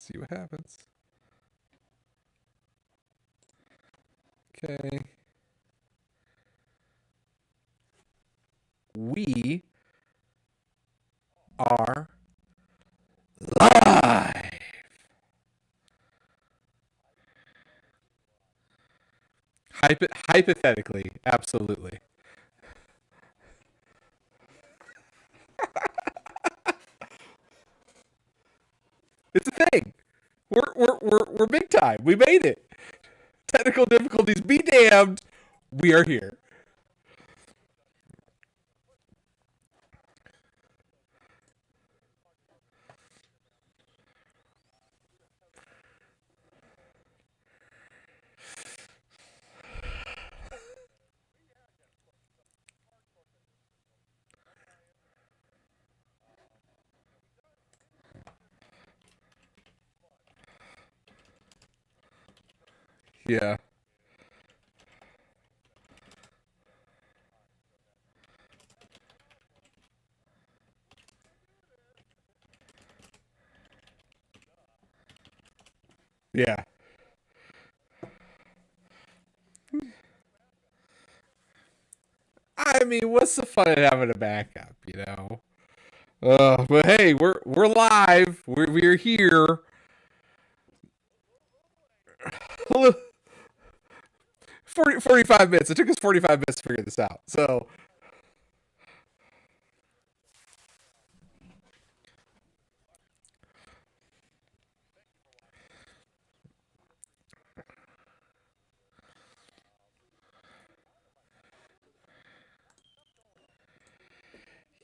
See what happens. Okay. We are live. Hypothetically, absolutely. It's a thing. We're big time. We made it. Technical difficulties be damned. We are here. Yeah. Yeah. I mean, what's the fun in having a backup, you know? But hey, we're live. We're here. 45 minutes. It took us 45 minutes to figure this out. So,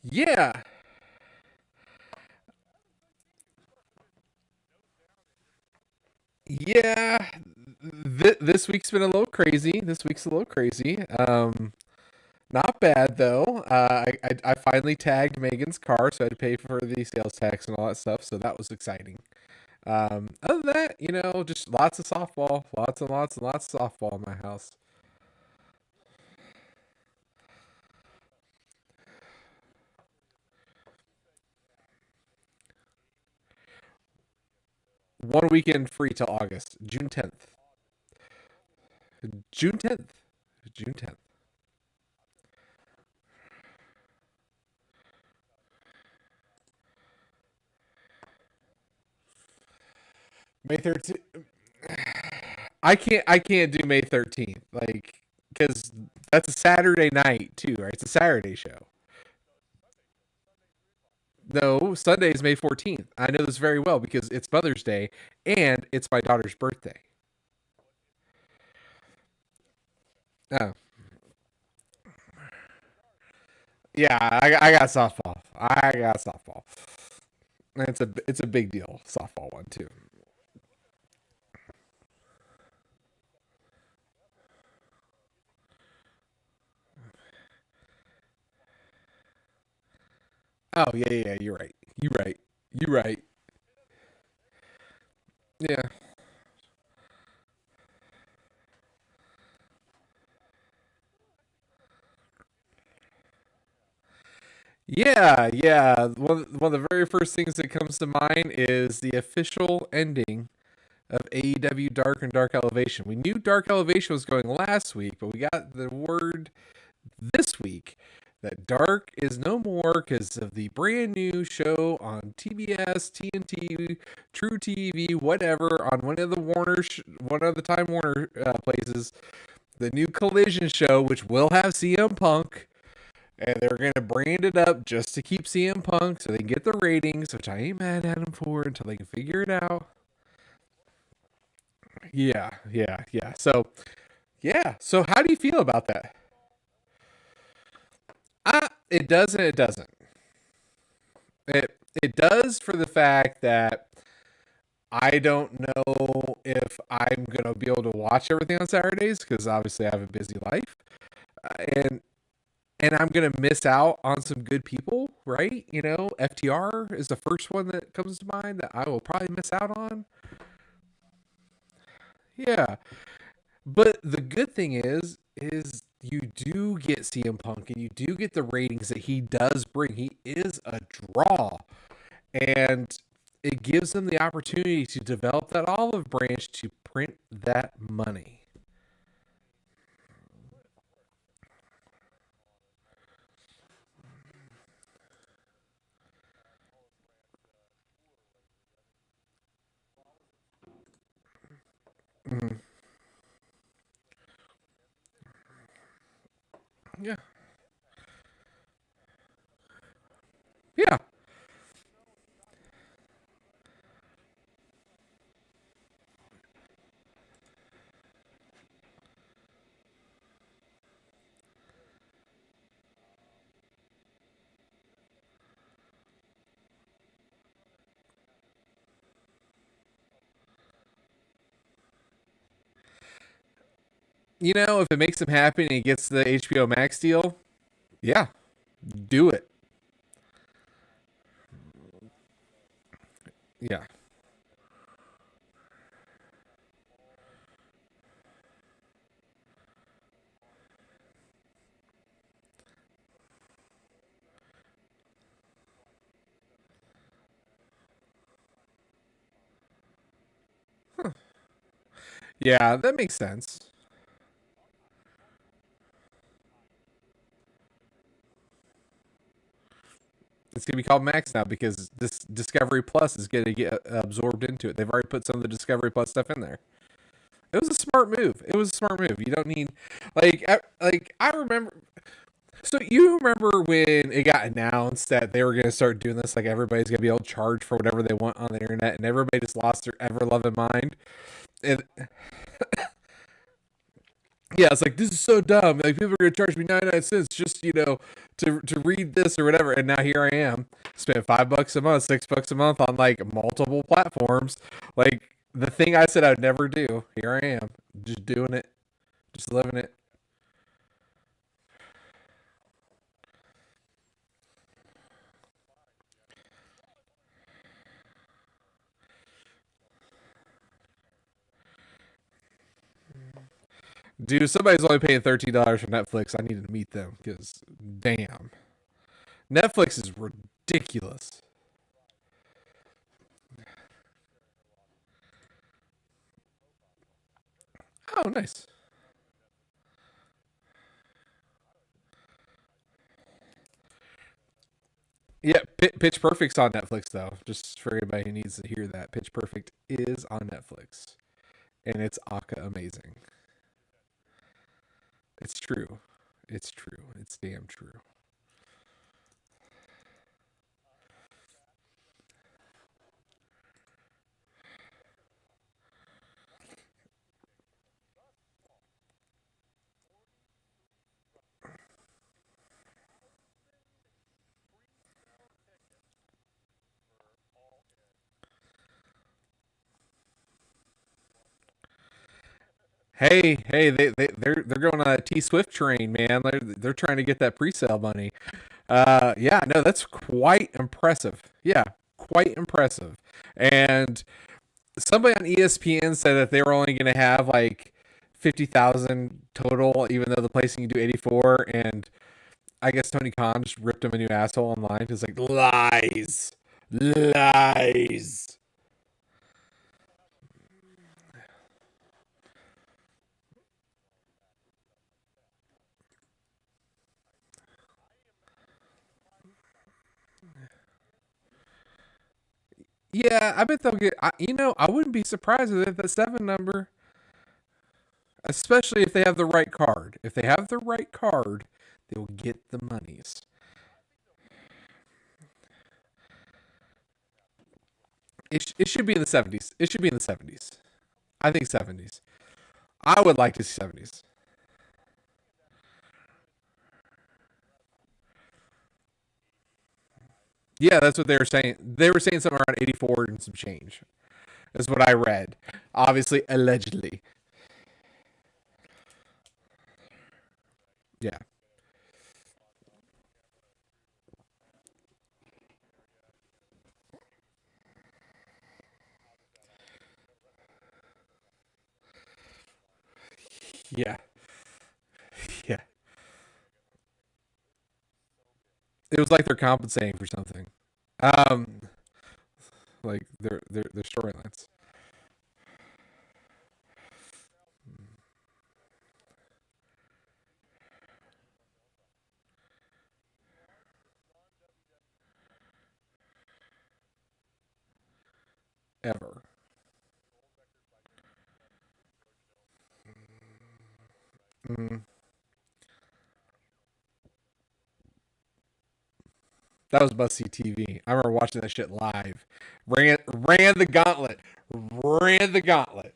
yeah. Yeah. This week's been a little crazy. This week's a little crazy. Not bad though. I finally tagged Megan's car, so I had to pay for the sales tax and all that stuff. So that was exciting. Other than that, just lots of softball, lots and lots and lots of softball in my house. One weekend free till August, June 10th. June 10th. June 10th. May 13th. I can't do May 13th. Like, because that's a Saturday night too, right? It's a Saturday show. No, Sunday is May 14th. I know this very well because it's Mother's Day and it's my daughter's birthday. Oh, yeah, I got softball. I got softball. And it's a big deal, softball one too. Oh yeah, yeah, yeah, you're right. You're right. You're right. Yeah. Yeah, yeah. One of the very first things that comes to mind is the official ending of AEW Dark and Dark Elevation. We knew Dark Elevation was going last week, but we got the word this week that Dark is no more because of the brand new show on TBS, TNT, True TV, whatever, on one of the Time Warner places. The new Collision show, which will have CM Punk, and they're gonna brand it up just to keep CM Punk so they can get the ratings, which I ain't mad at them for until they can figure it out. Yeah, yeah, yeah. So yeah. So how do you feel about that? It does and it doesn't. It does for the fact that I don't know if I'm gonna be able to watch everything on Saturdays because obviously I have a busy life, and I'm gonna miss out on some good people, right? FTR is the first one that comes to mind that I will probably miss out on. Yeah, but the good thing is you do get CM Punk and you do get the ratings that he does bring. He is a draw, and it gives them the opportunity to develop that olive branch to print that money. Mhm. Yeah. Yeah. You know, if it makes him happy and he gets the HBO Max deal, yeah, do it. Yeah. Yeah, that makes sense. It's gonna be called Max now because this Discovery Plus is gonna get absorbed into it. They've already put some of the Discovery Plus stuff in there. It was a smart move. It was a smart move. You don't need I remember. So you remember when it got announced that they were gonna start doing this? Like everybody's gonna be able to charge for whatever they want on the internet, and everybody just lost their ever loving mind. And yeah, it's like this is so dumb. Like people are gonna charge me 99 cents just to read this or whatever. And now here I am, spent $5 a month, $6 a month on like multiple platforms. Like the thing I said I'd never do. Here I am, just doing it, just living it. Dude, somebody's only paying $13 for Netflix. I need to meet them because damn, Netflix is ridiculous. Oh, nice. Yeah, Pitch Perfect's on Netflix though. Just for anybody who needs to hear that, Pitch Perfect is on Netflix, and it's aka amazing. It's true. It's true. It's damn true. Hey, they're going on a T Swift train, man. They're trying to get that pre-sale money. Yeah, no, that's quite impressive. Yeah, quite impressive. And somebody on ESPN said that they were only going to have like 50,000 total, even though the placing can do 84. And I guess Tony Khan just ripped him a new asshole online. He's like, lies, lies. Yeah, I bet they'll get. I wouldn't be surprised if the seven number, especially if they have the right card. If they have the right card, they'll get the monies. It should be in the 70s. It should be in the 70s. I think 70s. I would like to see 70s. Yeah, that's what they were saying. They were saying something around 84 and some change. Is what I read. Obviously, allegedly. Yeah. Yeah. Yeah. It was like they're compensating for something. Um, like their storylines. Ever. Mm. That was must see TV. I remember watching that shit live. Ran the gauntlet. Ran the gauntlet.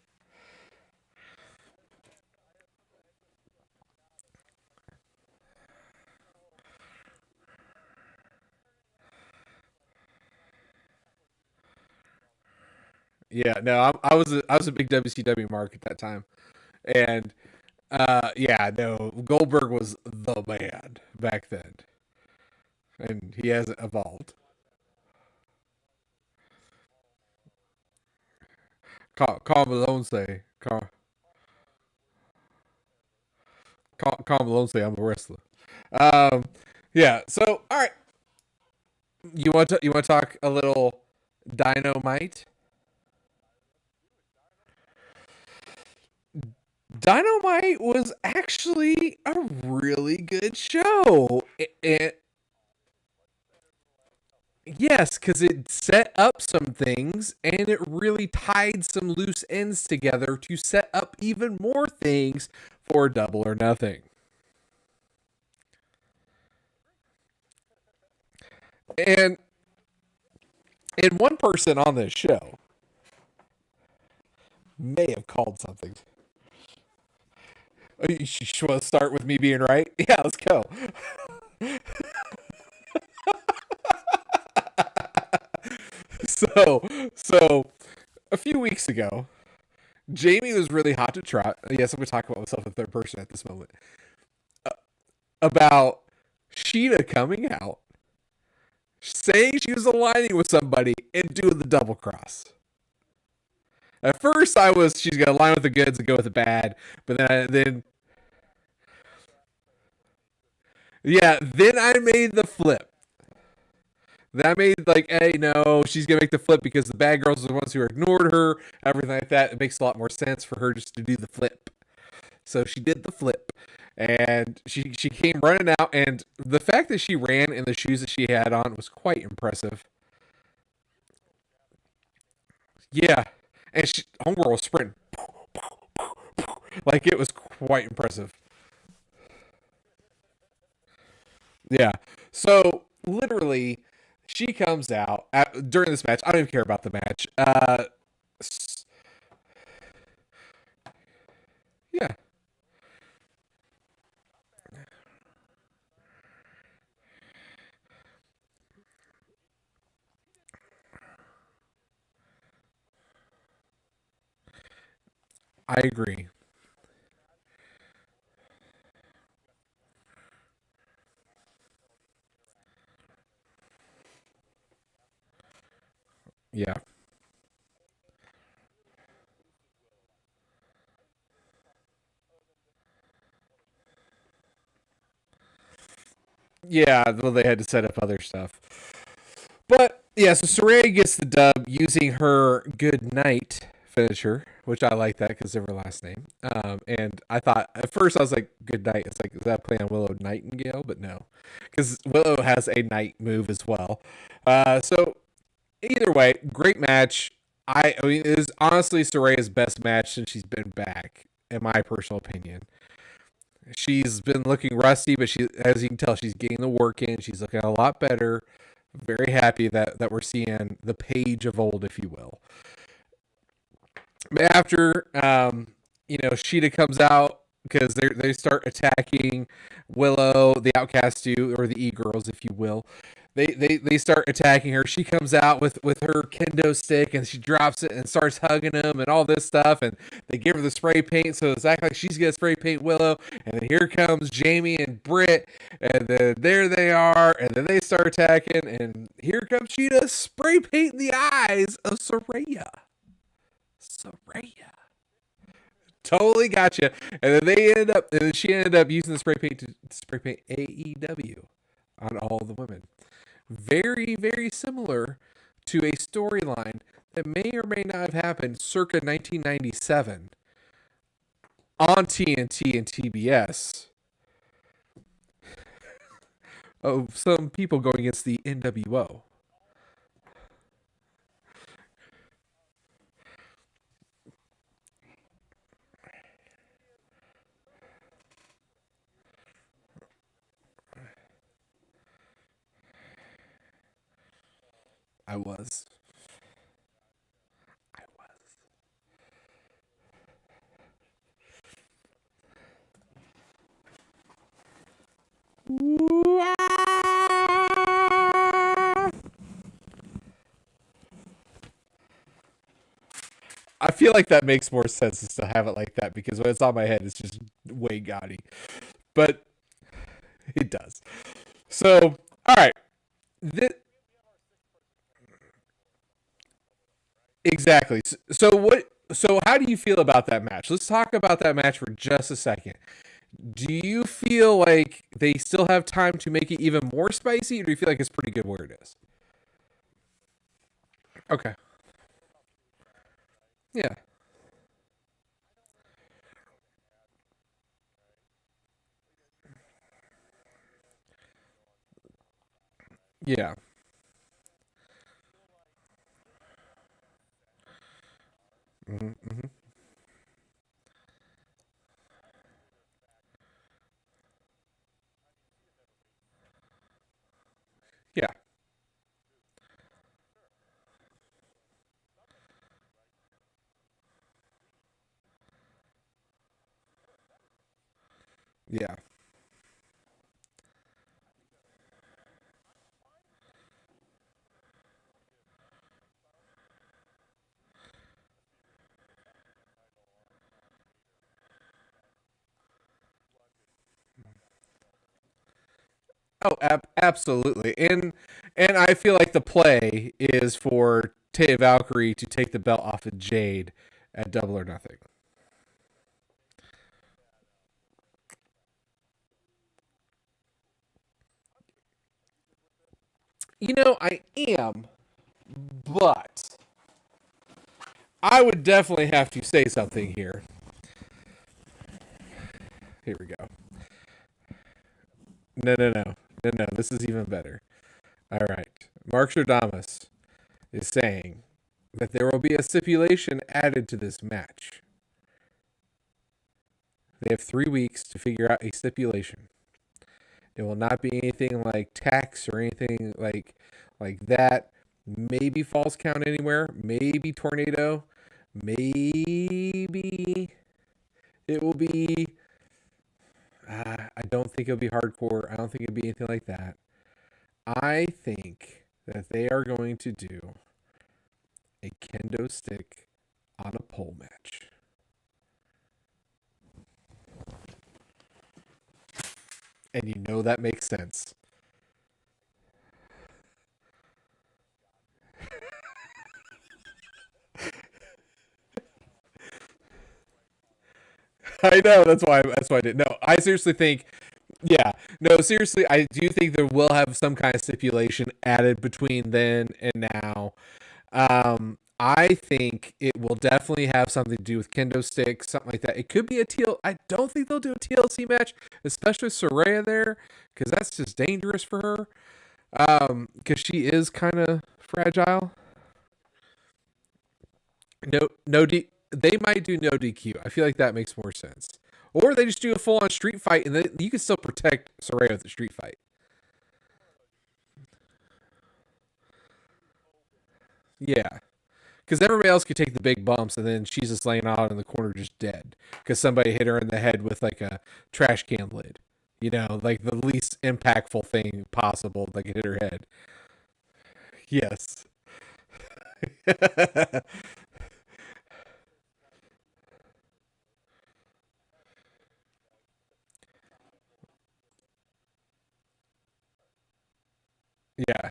Yeah, no, I was a big WCW mark at that time, and yeah, no, Goldberg was the man back then, and he hasn't evolved. Carl Malone say, Carl Malone say I'm a wrestler. Um, yeah. So, all right, you want to talk a little Dynamite? Dynamite was actually a really good show. Yes, because it set up some things and it really tied some loose ends together to set up even more things for Double or Nothing. And one person on this show may have called something. Oh, you want to start with me being right? Yeah, let's go. So a few weeks ago, Jamie was really hot to trot. Yes, I'm going to talk about myself in third person at this moment. About Shida coming out, saying she was aligning with somebody, and doing the double cross. At first, I was she's gonna align with the goods and go with the bad, but then yeah, then I made the flip. Then I made like, hey, no, she's gonna make the flip because the bad girls are the ones who ignored her, everything like that. It makes a lot more sense for her just to do the flip. So she did the flip, and she came running out, and the fact that she ran in the shoes that she had on was quite impressive. Yeah, and Homegirl was sprinting like it was quite impressive. Yeah. So literally, she comes out during this match. I don't even care about the match. Yeah, I agree. Yeah. Yeah, well, they had to set up other stuff. But yeah, so Saraya gets the dub using her good night finisher, which I like that because of her last name. And I thought at first I was like, good night. It's like, is that play on Willow Nightingale? But no, because Willow has a night move as well. So either way, great match. I mean, it is honestly Soraya's best match since she's been back, in my personal opinion. She's been looking rusty, but she, as you can tell, she's getting the work in. She's looking a lot better. Very happy that we're seeing the page of old, if you will. After Shida comes out because they start attacking Willow, the Outcast do, or the E girls, if you will. They start attacking her. She comes out with her kendo stick and she drops it and starts hugging them and all this stuff. And they give her the spray paint, so it's acting like she's gonna spray paint Willow. And then here comes Jamie and Britt, and then there they are, and then they start attacking. And here comes Cheetah spray painting the eyes of Saraya. Saraya. Totally gotcha. And then she ended up using the spray paint to spray paint AEW on all the women. Very, very similar to a storyline that may or may not have happened circa 1997 on TNT and TBS. Oh, some people going against the NWO. I was. I I feel like that makes more sense to still have it like that because when it's on my head, it's just way gaudy. But it does. So, all right. Th- exactly. So what? So how do you feel about that match? Let's talk about that match for just a second. Do you feel like they still have time to make it even more spicy, or do you feel like it's pretty good where it is? Okay. Yeah. Yeah. Hmm. Yeah. Yeah. Oh, absolutely. And I feel like the play is for Taya Valkyrie to take the belt off of Jade at Double or Nothing. You know, I am, but I would definitely have to say something here. Here we go. No, no, no. No, no. This is even better. All right. Mark Stradamus is saying that there will be a stipulation added to this match. They have 3 weeks to figure out a stipulation. It will not be anything like tax or anything like that. Maybe false count anywhere. Maybe tornado. Maybe it will be. I don't think it'll be hardcore. I don't think it'll be anything like that. I think that they are going to do a kendo stick on a pole match. And you know that makes sense. I know that's why I did. No, I seriously think yeah. No, seriously, I do think there will have some kind of stipulation added between then and now. I think it will definitely have something to do with kendo sticks, something like that. It could be a TL. I don't think they'll do a TLC match, especially with Soraya there, because that's just dangerous for her. Because she is kind of fragile. No, no D. They might do no DQ. I feel like that makes more sense. Or they just do a full on street fight, and you can still protect Soraya with the street fight. Yeah, because everybody else could take the big bumps, and then she's just laying out in the corner, just dead, because somebody hit her in the head with like a trash can lid. You know, like the least impactful thing possible that could hit her head. Yes. Yeah.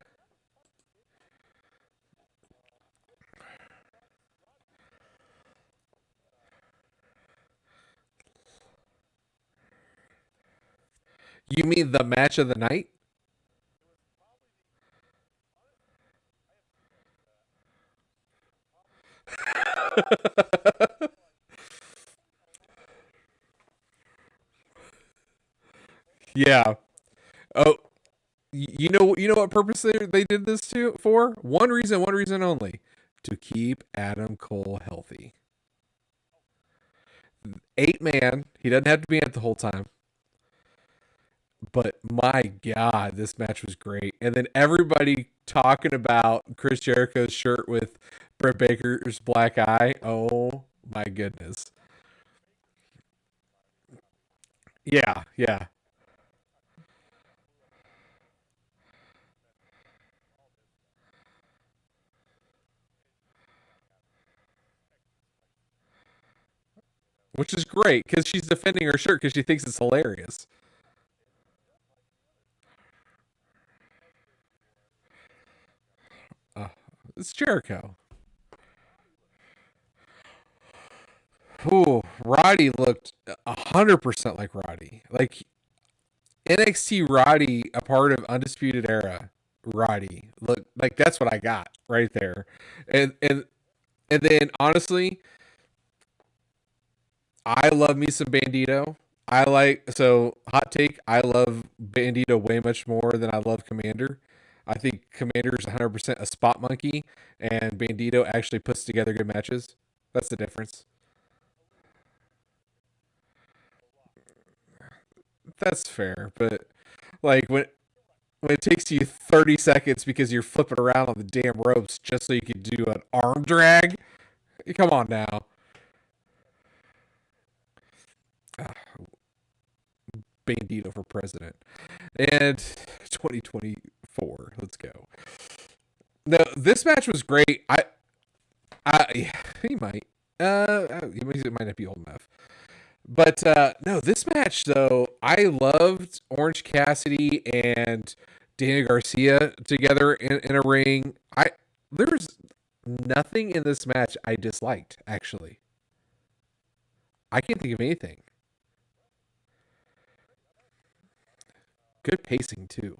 You mean the match of the night? Yeah. Oh, you know what purpose they did this to for? One reason only, to keep Adam Cole healthy. 8 man, he doesn't have to be in it the whole time. But my God, this match was great. And then everybody talking about Chris Jericho's shirt with Britt Baker's black eye. Oh my goodness. Yeah, yeah. Which is great because she's defending her shirt because she thinks it's hilarious. Uh, it's Jericho. Ooh, Roddy looked 100% like Roddy. Like NXT Roddy, a part of Undisputed Era. Roddy, look like that's what I got right there, and then honestly, I love me some Bandito. I like so hot take. I love Bandito way much more than I love Commander. I think Commander is 100% a spot monkey, and Bandito actually puts together good matches. That's the difference. That's fair, but like when it takes you 30 seconds because you're flipping around on the damn ropes just so you can do an arm drag, come on now. Ah, Bandito for president. And 2024, let's go. No, this match was great. Yeah, he might. He might not be old enough. But no, this match though, I loved Orange Cassidy and Daniel Garcia together in a ring. There was nothing in this match I disliked. Actually, I can't think of anything. Good pacing too.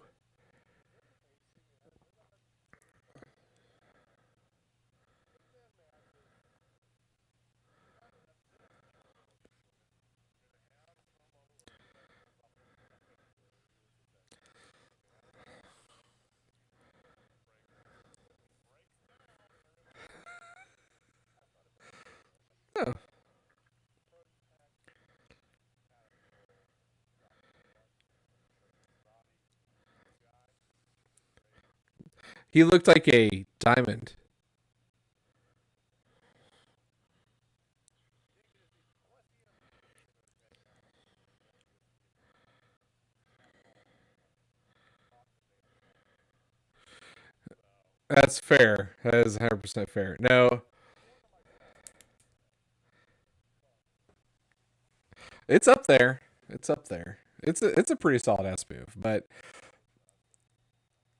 Oh, he looked like a diamond. That's fair. That is 100% fair. No, it's up there. It's up there. It's a pretty solid ass move, but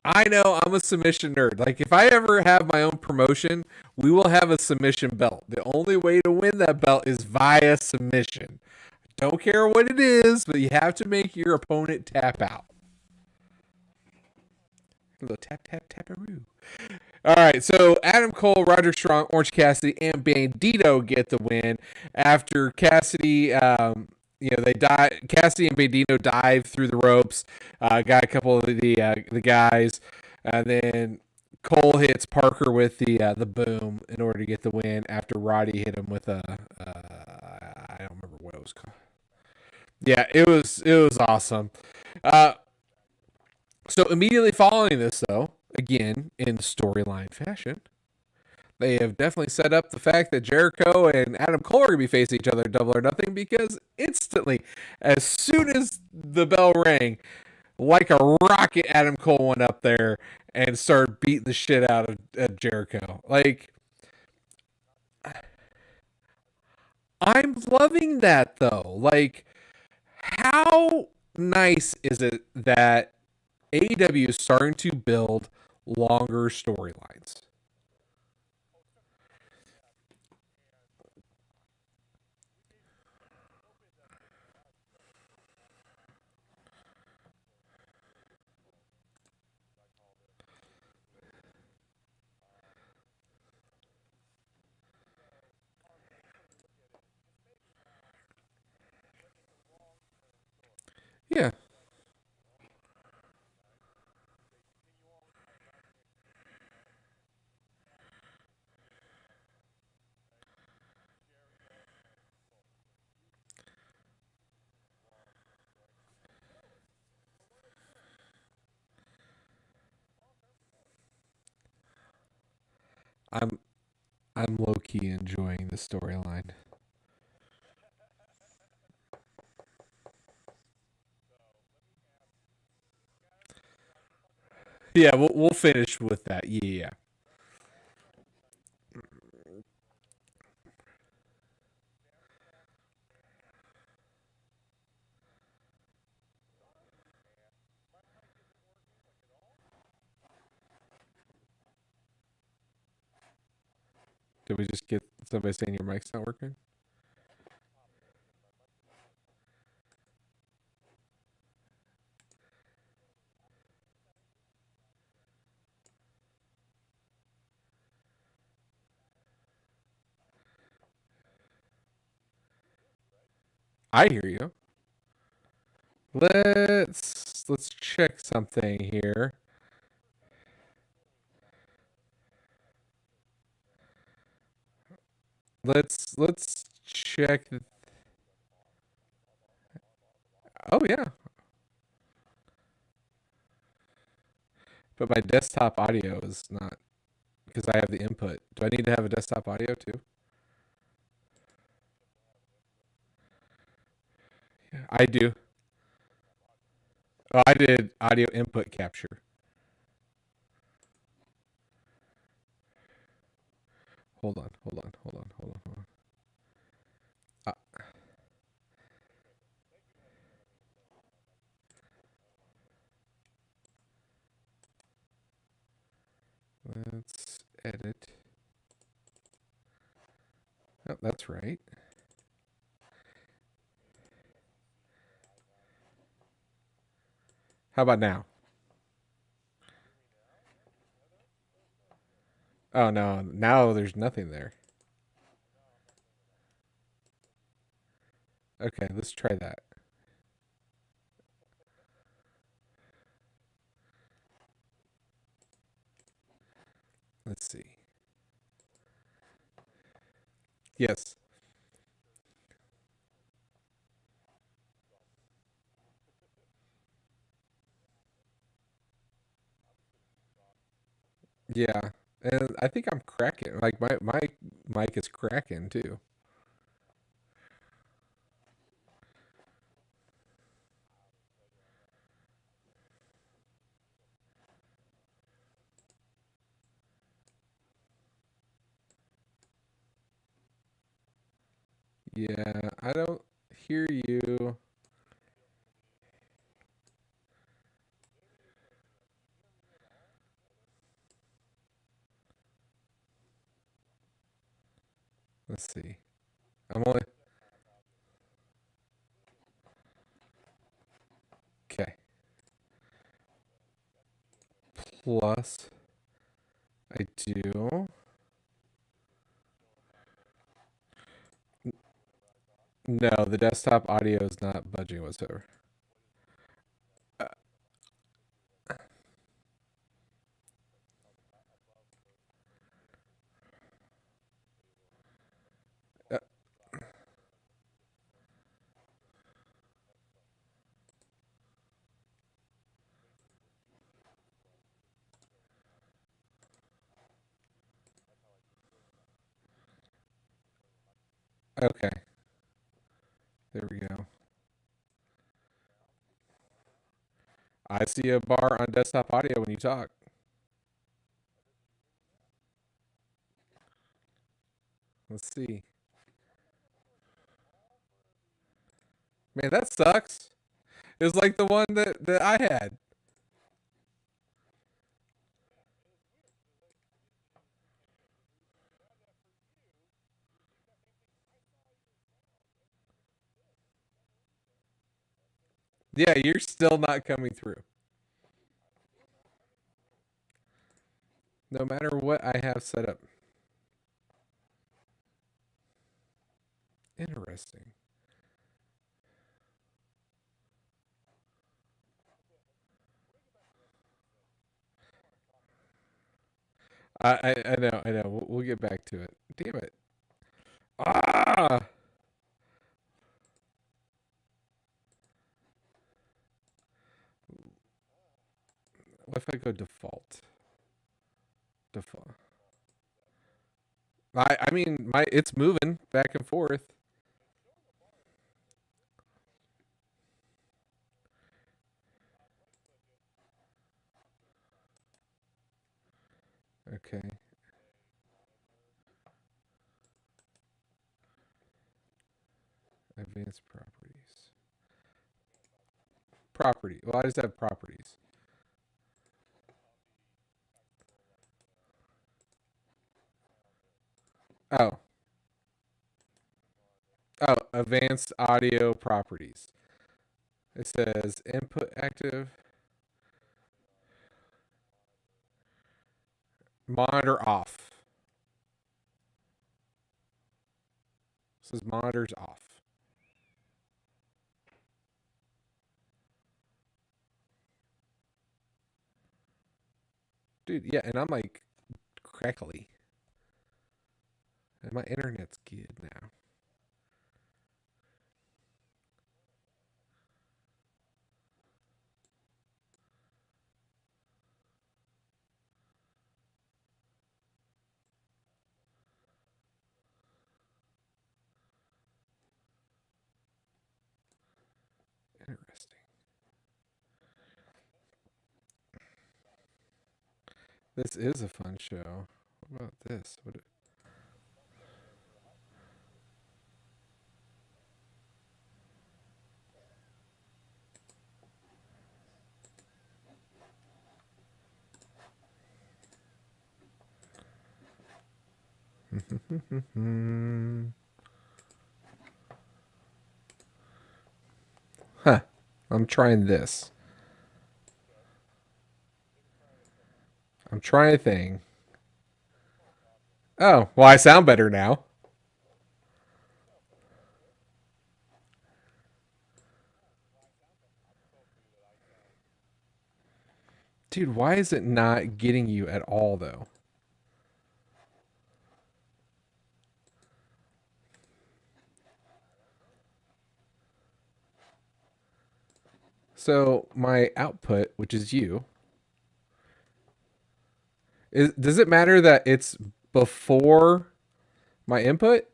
I know I'm a submission nerd. Like if I ever have my own promotion, we will have a submission belt. The only way to win that belt is via submission. Don't care what it is, but you have to make your opponent tap out. A little tap tap taparoo. All right, so Adam Cole, Roger Strong, Orange Cassidy, and Bandito get the win after Cassidy. They die. Cassidy and Bandito dive through the ropes. Got a couple of the guys, and then Cole hits Parker with the boom in order to get the win. After Roddy hit him with a I don't remember what it was called. Yeah, it was awesome. Uh, so immediately following this, though, again in storyline fashion, they have definitely set up the fact that Jericho and Adam Cole are going to be facing each other Double or Nothing because instantly, as soon as the bell rang, like a rocket, Adam Cole went up there and started beating the shit out of Jericho. Like, I'm loving that though. Like, how nice is it that AEW is starting to build longer storylines? I'm I'm low key enjoying the storyline. Yeah, we'll finish with that. Yeah. Did we just get somebody saying your mic's not working? I hear you. Let's check something here. Let's check. Oh yeah, but my desktop audio is not because I have the input. Do I need to have a desktop audio too? Yeah, I do. Oh, I did audio input capture. Hold on. Uh, let's edit. Oh, that's right. How about now? Oh no, now there's nothing there. Okay, let's try that. Let's see. Yes. Yeah. And I think I'm cracking. Like my mic is cracking too. Yeah, I don't hear you. Let's see. I'm only okay. Plus, I do. No, the desktop audio is not budging whatsoever. Uh, uh, okay, there we go. I see a bar on desktop audio when you talk. Let's see. Man, that sucks. It's like the one that I had. Yeah, you're still not coming through. No matter what I have set up. Interesting. I know. We'll get back to it. Damn it. Ah! What if I go default? Default. I mean, it's moving back and forth. Okay. Advanced properties. Property. Well, I just have properties. Oh. Oh, advanced audio properties. It says input active, monitor off. It says monitors off. Dude, yeah, and I'm like crackly. And my internet's good now. Interesting. This is a fun show. What about this? What? Huh. I'm trying this. I'm trying a thing. Oh, well, I sound better now. Dude, why is it not getting you at all, though? So, my output, which is you, does it matter that it's before my input?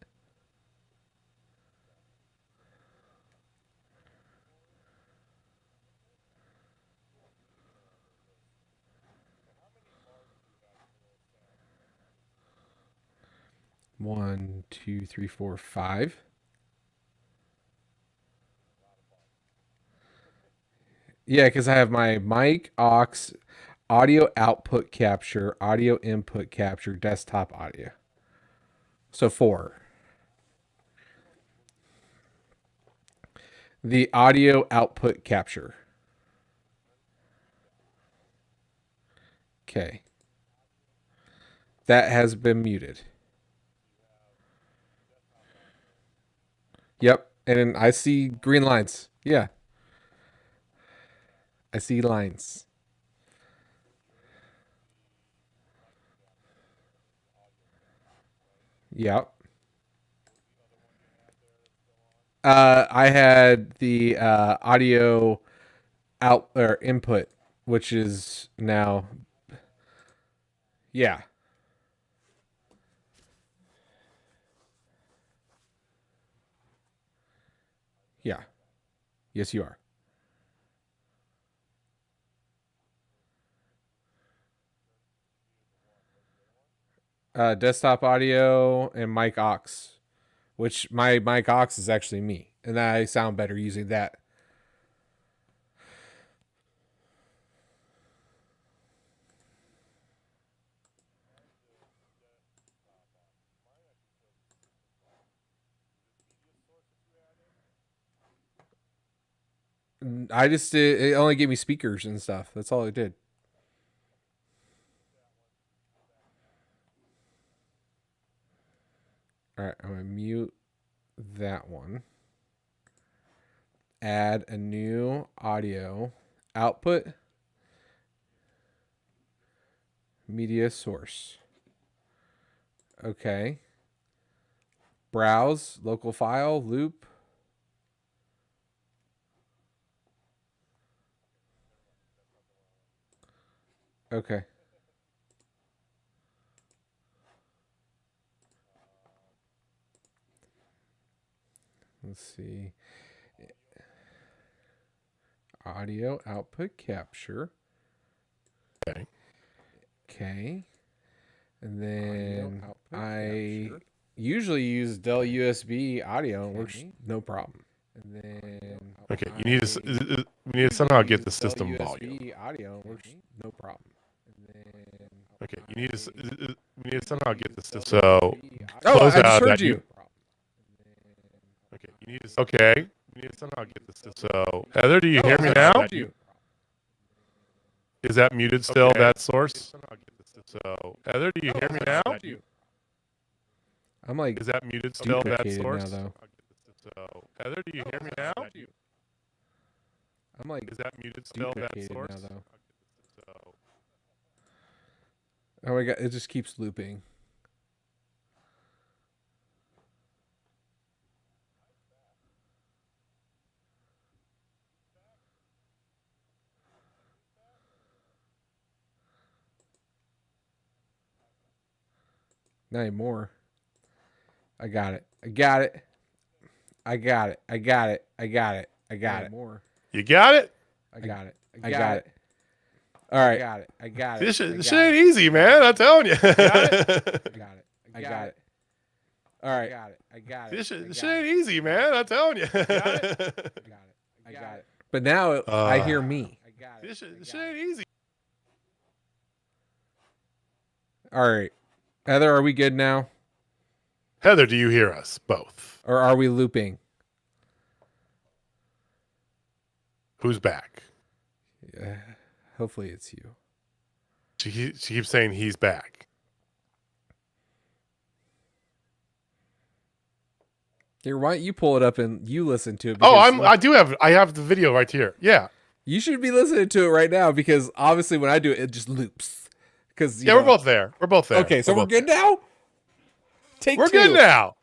One, two, three, four, five. Yeah, because I have my mic, aux, audio output capture, audio input capture, desktop audio. So four. The audio output capture. Okay. That has been muted. Yep. And I see green lines. Yeah. I see lines. Yep. I had the audio out or input, which is now, yeah, yeah, yes, you are. Desktop audio and mic aux, which my mic aux is actually me, and I sound better using that. I just did, it only gave me speakers and stuff. That's all it did. All right, I'm gonna mute that one. Add a new audio output media source. Okay. Browse local file loop. Okay. Let's see. Audio output capture. Okay. Okay. And then I usually use Dell USB audio. It works no problem. And then Okay, we need to somehow get the system volume. USB audio works no problem. And then Okay, we need to somehow get the system. So I just heard you. Okay, we need to somehow get the system. So Heather, do you hear me now? Is that muted still? Okay. That source. So Heather, do you hear me now? I'm like, is that muted still? That source. Now, though. So Heather, do you hear me now? I'm like, is that muted still? That source. Now, though. So. Oh my god! It just keeps looping. Not anymore. I got it. I got it. I got it. I got it. I got it. I got it. More. You got it? I got it. I got it. All right. I got it. I got it. This shit ain't easy, man. I'm telling you. I got it. I got it. I got it. All right. I got it. I got it. This shit ain't easy, man. I'm telling you. I got it. I got it. I got it. But now I hear me. I got it. This shit ain't easy. All right. Heather, are we good now? Heather, do you hear us both? Or are we looping? Who's back? Yeah, hopefully it's you. She keeps saying he's back. Here, why don't you pull it up and you listen to it? I have the video right here. Yeah. You should be listening to it right now because obviously when I do it, it just loops. We're both there. We're both there. Okay, so we're good now? We're good now.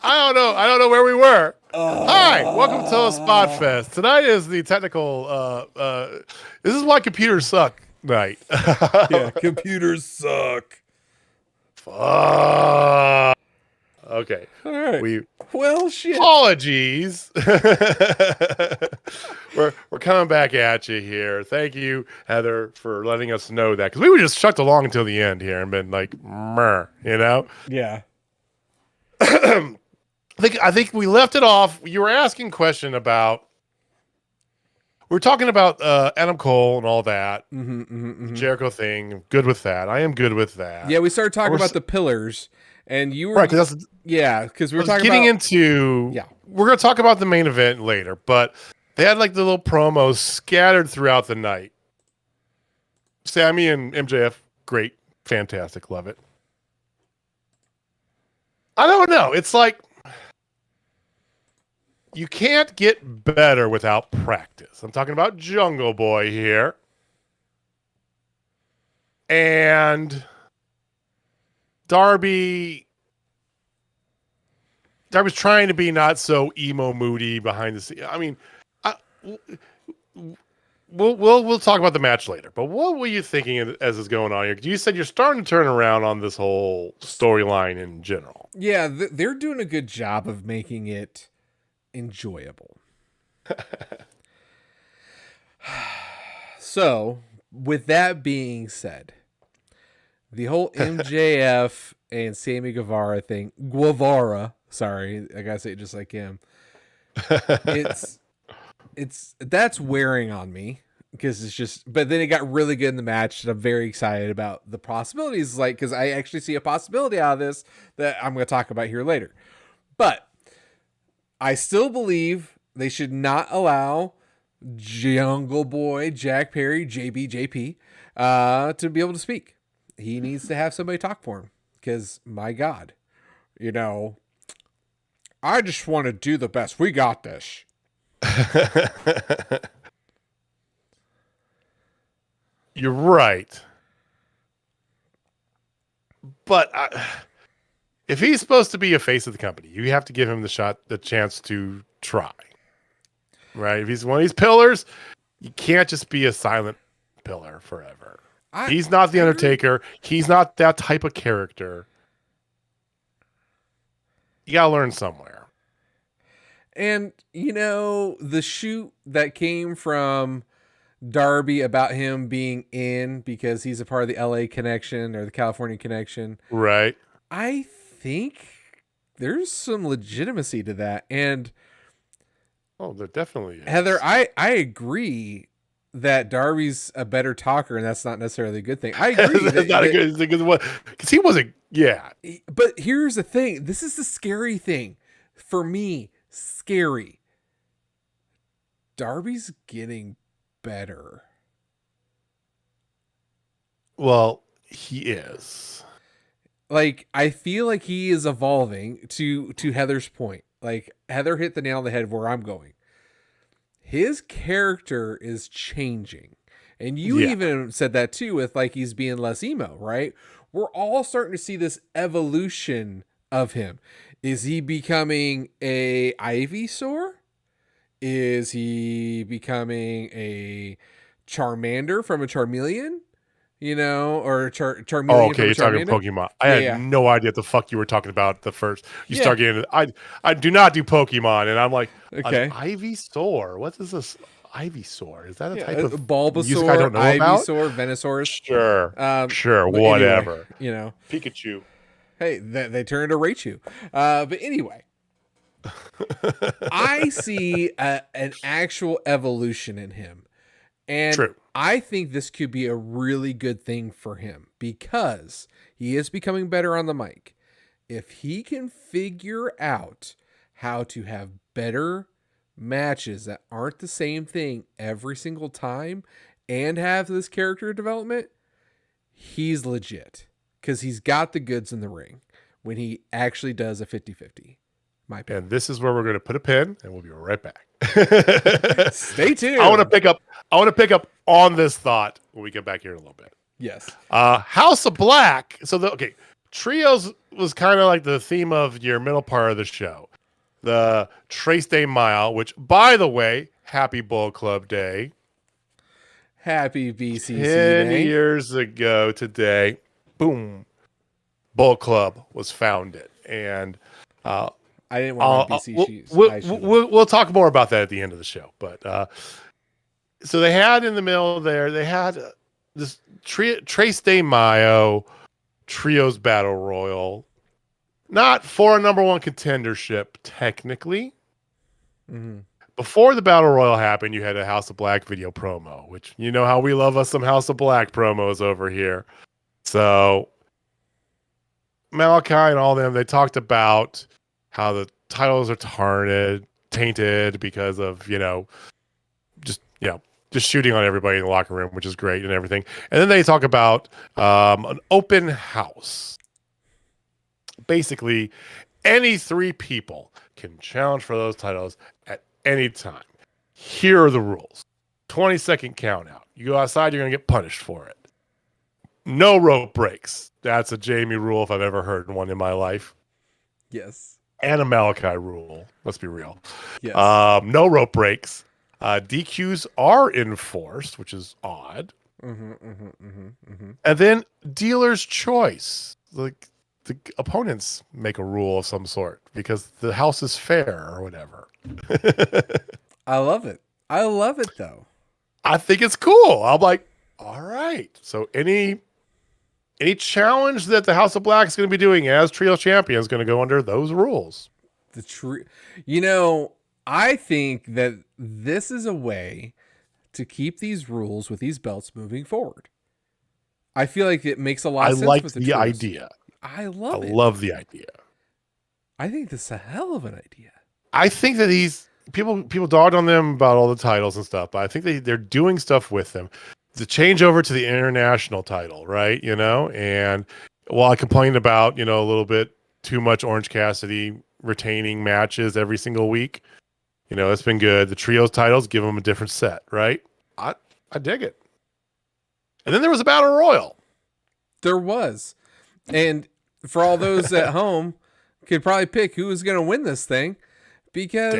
I don't know where we were. Hi, welcome to Spotfest. Tonight is the technical this is why computers suck night. Yeah, computers suck. Fuck. Okay. All right. Shit. Apologies. we're coming back at you here. Thank you, Heather, for letting us know that because we were just chucked along until the end here and been like, meh, you know? Yeah. I think we left it off. You were asking a question about. We're talking about Adam Cole and all that. Jericho thing. Good with that. I am good with that. Yeah, we started talking about the pillars. And you were right because we were talking getting about, into. Yeah, we're gonna talk about the main event later, but they had like the little promos scattered throughout the night. Sammy and MJF, great, fantastic, love it. I don't know. It's like you can't get better without practice. I'm talking about Jungle Boy here, and Darby's trying to be not so emo moody behind the scenes. I mean, we'll talk about the match later. But what were you thinking as is going on here? You said you're starting to turn around on this whole storyline in general. Yeah, they're doing a good job of making it enjoyable. So, with that being said, the whole MJF and Sammy Guevara thing, sorry, I gotta say it just like him. That's wearing on me because it's just, but then it got really good in the match. And I'm very excited about the possibilities, like, because I actually see a possibility out of this that I'm going to talk about here later. But I still believe they should not allow Jungle Boy, Jack Perry, JP, to be able to speak. He needs to have somebody talk for him because, my God, I just want to do the best. We got this. You're right. But if he's supposed to be a face of the company, you have to give him the chance to try. Right? If he's one of these pillars, you can't just be a silent pillar forever. He's not the Undertaker. He's not that type of character. You gotta learn somewhere. And, the shoot that came from Darby about him being in because he's a part of the LA connection or the California connection. Right. I think there's some legitimacy to that. And Oh, there definitely is. Heather, I agree that Darby's a better talker, and that's not necessarily a good thing. I agree. That's not a good one. Because he wasn't, yeah. But here's the thing. This is the scary thing. For me, scary. Darby's getting better. Well, he is. Like, I feel like he is evolving to Heather's point. Like, Heather hit the nail on the head where I'm going. His character is changing. And you even said that too with like he's being less emo, right? We're all starting to see this evolution of him. Is he becoming a Ivysaur? Is he becoming a Charmander from a Charmeleon? Or Charmeleon. Oh, okay. You're from a talking Charmander? Pokemon. I had no idea what the fuck you were talking about the first. You start getting I do not do Pokemon, and I'm like, okay. Ivysaur. What is this? Ivysaur. Is that a type of Bulbasaur, music I don't know Ivysaur, about? Venusaur? Sure, whatever. Anyway, Pikachu. Hey, they turned to Raichu. But anyway, I see an actual evolution in him. And True. I think this could be a really good thing for him because he is becoming better on the mic. If he can figure out how to have better matches that aren't the same thing every single time and have this character development, he's legit because he's got the goods in the ring when he actually does a 50-50. And this is where we're going to put a pin, and we'll be right back. Stay tuned. I want to pick up on this thought when we get back here in a little bit. Yes. House of Black. So trios was kind of like the theme of your middle part of the show. The Trace Day Mile, which, by the way, happy Bull Club Day. Happy BCC 10 Day. years ago today, boom, Bull Club was founded. And I didn't want my BC shoes. We'll talk more about that at the end of the show. But so they had in the middle there, they had this Trace Day Mayo Trios Battle Royal. Not for a number one contendership, technically. Mm-hmm. Before the Battle Royal happened, you had a House of Black video promo, which you know how we love us some House of Black promos over here. So Malachi and all them, they talked about how the titles are tainted because of, just shooting on everybody in the locker room, which is great and everything. And then they talk about an open house. Basically, any three people can challenge for those titles at any time. Here are the rules. 20-second count out. You go outside, you're going to get punished for it. No rope breaks. That's a Jamie rule if I've ever heard one in my life. Yes. And a Malachi rule. Let's be real. Yes. No rope breaks. DQs are enforced, which is odd. And then dealer's choice. Like, the opponents make a rule of some sort because the house is fair or whatever. I love it. I love it, though. I think it's cool. I'm like, all right. So any challenge that the House of Black is going to be doing as trio champion is going to go under those rules. I think that this is a way to keep these rules with these belts moving forward. I feel like it makes a lot of sense. I like with the idea. I love it. I love the idea. I think this is a hell of an idea. I think that people dogged on them about all the titles and stuff, but I think they're doing stuff with them. The change over to the international title, right? And while I complained about, a little bit too much Orange Cassidy retaining matches every single week, it's been good. The trios titles, give them a different set, right? I dig it. And then there was a Battle Royal. There was. And for all those at home, could probably pick who was going to win this thing because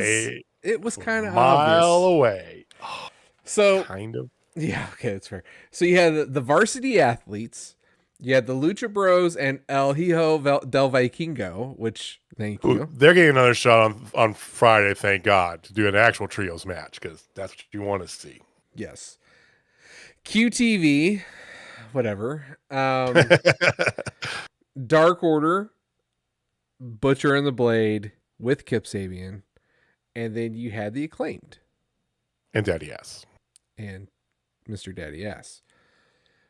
it was kind of obvious. Mile away. So kind of. Yeah, okay, that's fair. So you had the varsity athletes, You had the Lucha Bros and El Hijo del Vikingo, which, thank you. They're getting another shot on Friday, thank God, to do an actual trios match, because that's what you want to see. Yes. QTV, whatever. Dark Order, Butcher and the Blade with Kip Sabian. And then you had the Acclaimed. And Daddy Ass. And Mr. Daddy Ass.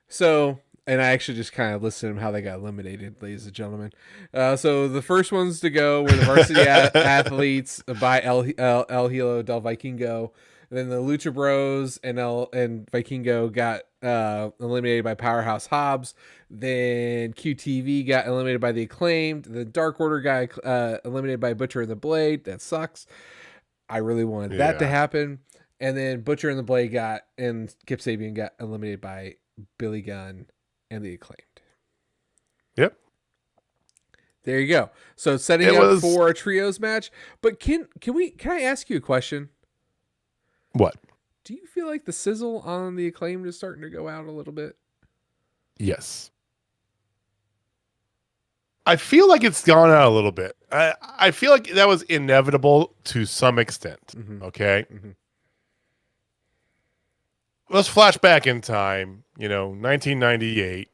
So, and I actually just kind of listed them how they got eliminated, ladies and gentlemen. So the first ones to go were the Varsity Athletes by El Hilo del Vikingo. And then the Lucha Bros and Vikingo got eliminated by Powerhouse Hobbs. Then QTV got eliminated by the Acclaimed. The Dark Order got eliminated by Butcher and the Blade. That sucks. I really wanted that to happen. And then Butcher and the Blade and Kip Sabian got eliminated by Billy Gunn and the Acclaimed. Yep. There you go. So setting up for a trios match. But can I ask you a question? What? Do you feel like the sizzle on the Acclaimed is starting to go out a little bit? Yes. I feel like it's gone out a little bit. I feel like that was inevitable to some extent. Mm-hmm. Okay. Mm-hmm. Let's flash back in time. 1998.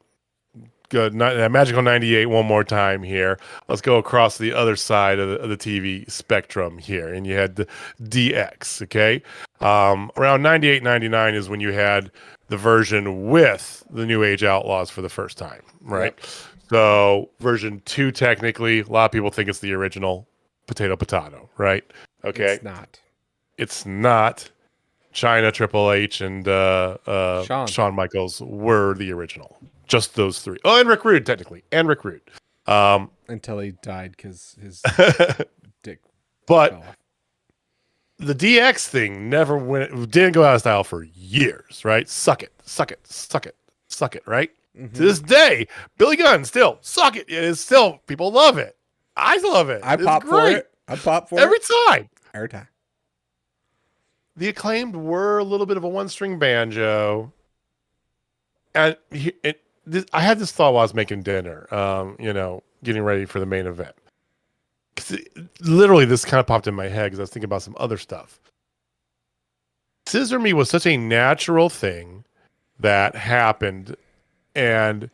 Good. Magical 98 one more time here. Let's go across the other side of the TV spectrum here. And you had the DX. Okay. Around 98, 99 is when you had the version with the New Age Outlaws for the first time. Right. Yep. So version 2, technically, a lot of people think it's the original potato, right? Okay. It's not. China, Triple H, and Shawn Michaels were the original. Just those three. Oh, and Rick Rude, technically. Until he died because his dick But fell off. The DX thing didn't go out of style for years, right? Suck it, right? Mm-hmm. To this day, Billy Gunn still suck it. It is still, people love it. I love it. I pop for it. Every time. Every time. The Acclaimed were a little bit of a one-string banjo. And I had this thought while I was making dinner, getting ready for the main event. Literally, this kind of popped in my head because I was thinking about some other stuff. Scissor Me was such a natural thing that happened. And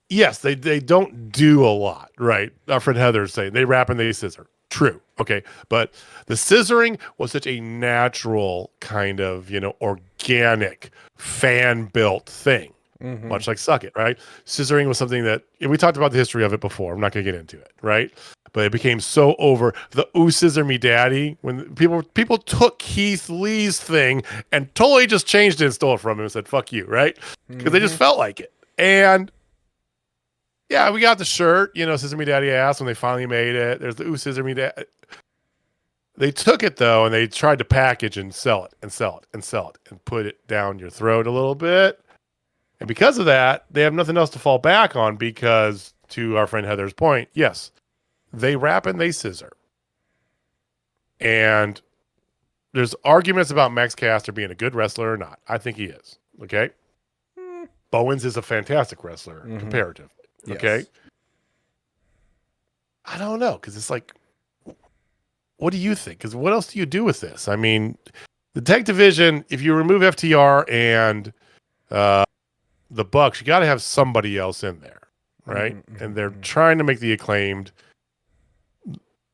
yes, they don't do a lot, right? Our friend Heather's saying they rap and they scissor. True. Okay. But the scissoring was such a natural kind of, organic fan-built thing. Mm-hmm. Much like Suck It, right? Scissoring was something that we talked about the history of it before. I'm not going to get into it, right? But it became so over the "Ooh, Scissor Me, Daddy" when people took Keith Lee's thing and totally just changed it and stole it from him and said "fuck you," right? Because they just felt like it. And yeah, we got the shirt, "Scissor Me, Daddy" ass when they finally made it. There's the "Ooh, Scissor Me, Daddy." They took it though and they tried to package and sell it and put it down your throat a little bit. And because of that, they have nothing else to fall back on because, to our friend Heather's point, yes, they rap and they scissor. And there's arguments about Max Caster being a good wrestler or not. I think he is. Okay? Bowens is a fantastic wrestler, comparatively. Okay? Yes. I don't know, because it's like, what do you think? Because what else do you do with this? I mean, the tech division, if you remove FTR and the Bucks, you got to have somebody else in there, right? Mm-hmm. And they're trying to make the Acclaimed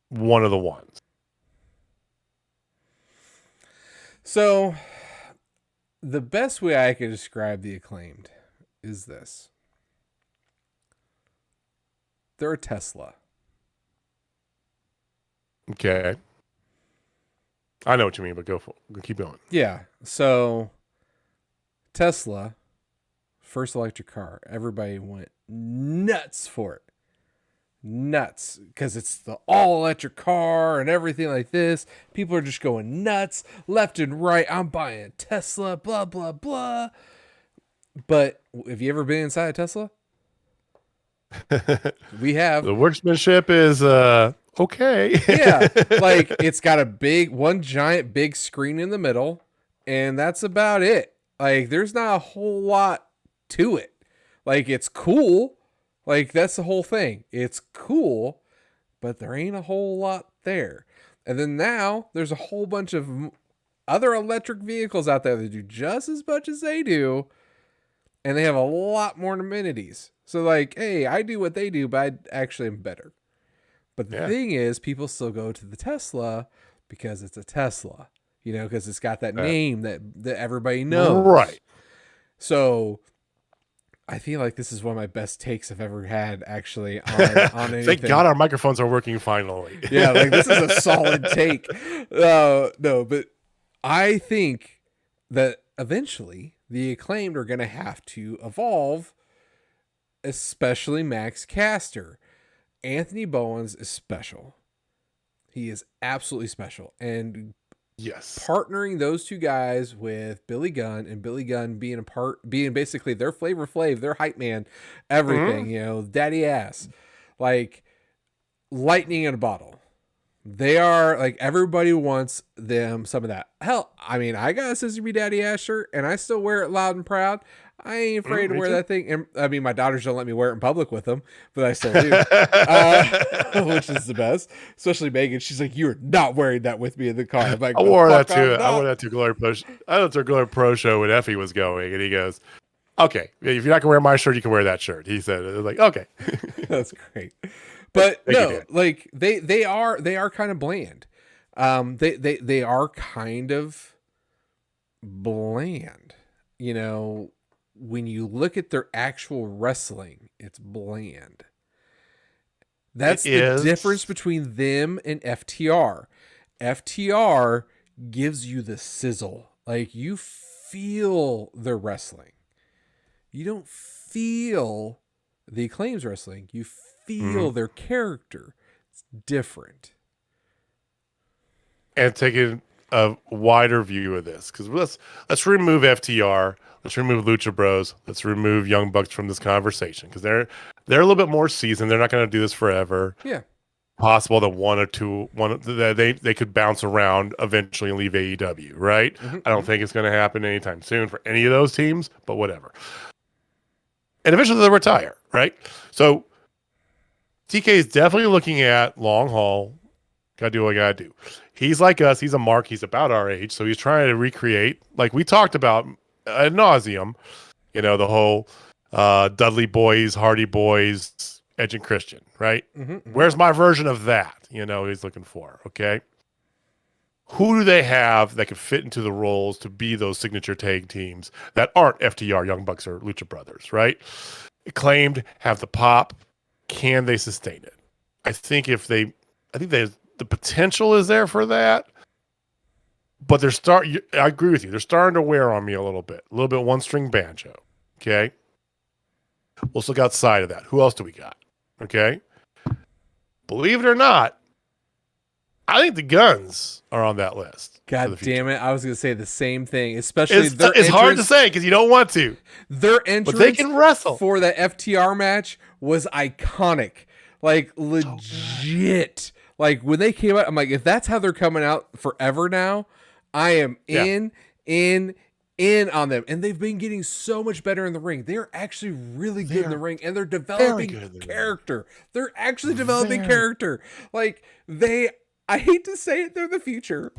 one of the ones. So, the best way I could describe the Acclaimed is this. They're a Tesla. Okay. I know what you mean, but keep going. Yeah. So, Tesla, first electric car, everybody went nuts for it. Nuts. Because it's the all-electric car and everything like this. People are just going nuts. Left and right. I'm buying a Tesla, blah, blah, blah. But have you ever been inside a Tesla? We have. The workmanship is okay. Yeah. Like, it's got one giant big screen in the middle. And that's about it. Like, there's not a whole lot to it. Like, it's cool. Like, that's the whole thing. It's cool, but there ain't a whole lot there. And then now there's a whole bunch of other electric vehicles out there that do just as much as they do, and they have a lot more amenities. So, like, hey, I do what they do, but I actually am better. But the thing is, people still go to the Tesla because it's a Tesla, you know, because it's got that name that everybody knows. Right. So I feel like this is one of my best takes I've ever had, actually, on anything. Thank God our microphones are working finally. Yeah, like, this is a solid take. No, but I think that eventually the Acclaimed are going to have to evolve, especially Max Caster. Anthony Bowens is special. He is absolutely special. And yes, partnering those two guys with Billy Gunn, and Billy Gunn being basically their Flavor Flav, their hype man, everything, you know, daddy ass, like lightning in a bottle. They are like, everybody wants them some of that. Hell, I mean, I got a Sister B Daddy ass shirt and I still wear it loud and proud. I ain't afraid to wear that thing. And I mean, my daughters don't let me wear it in public with them, but I still do, which is the best. Especially Megan. She's like, "You're not wearing that with me in the car." I'm like, I wore that too. I wore that to Glory Pro. I went to a Glory Pro show when Effie was going, and he goes, "Okay, if you're not gonna wear my shirt, you can wear that shirt." He said, "I was like, okay." That's great. But no, like they are kind of bland. They are kind of bland. You know, when you look at their actual wrestling, it's bland. That's the difference between them and FTR. FTR gives you the sizzle. Like, you feel their wrestling. You don't feel the Acclaim's wrestling. You feel their character. It's different. And taking a wider view of this, because let's remove FTR, let's remove Lucha Bros, let's remove Young Bucks from this conversation, because they're a little bit more seasoned. They're not going to do this forever. Yeah, possible that they could bounce around eventually and leave AEW. Right? I don't think it's going to happen anytime soon for any of those teams, but whatever. And eventually they'll retire. Right? So TK is definitely looking at long haul. Got to do what I got to do. He's like us. He's a mark. He's about our age. So he's trying to recreate, like we talked about ad nauseum, you know, the whole Dudley Boys, Hardy Boys, Edge and Christian, right? Where's my version of that? You know, he's looking for, okay? Who do they have that could fit into the roles to be those signature tag teams that aren't FTR, Young Bucks, or Lucha Brothers, right? Acclaimed, have the pop. Can they sustain it? I think the potential is there for that, but I agree with you. They're starting to wear on me a little bit one string banjo. Okay. We'll look outside of that. Who else do we got? Okay. Believe it or not, I think the Guns are on that list. God damn it. I was going to say the same thing, especially it's hard to say because you don't want to. Their entrance but they can wrestle for that FTR match was iconic. Like, legit. Like, when they came out, I'm like, if that's how they're coming out forever now, I am in on them. And they've been getting so much better in the ring. They're actually really good in the ring, and they're developing character. They're actually developing character. Like, I hate to say it, they're the future.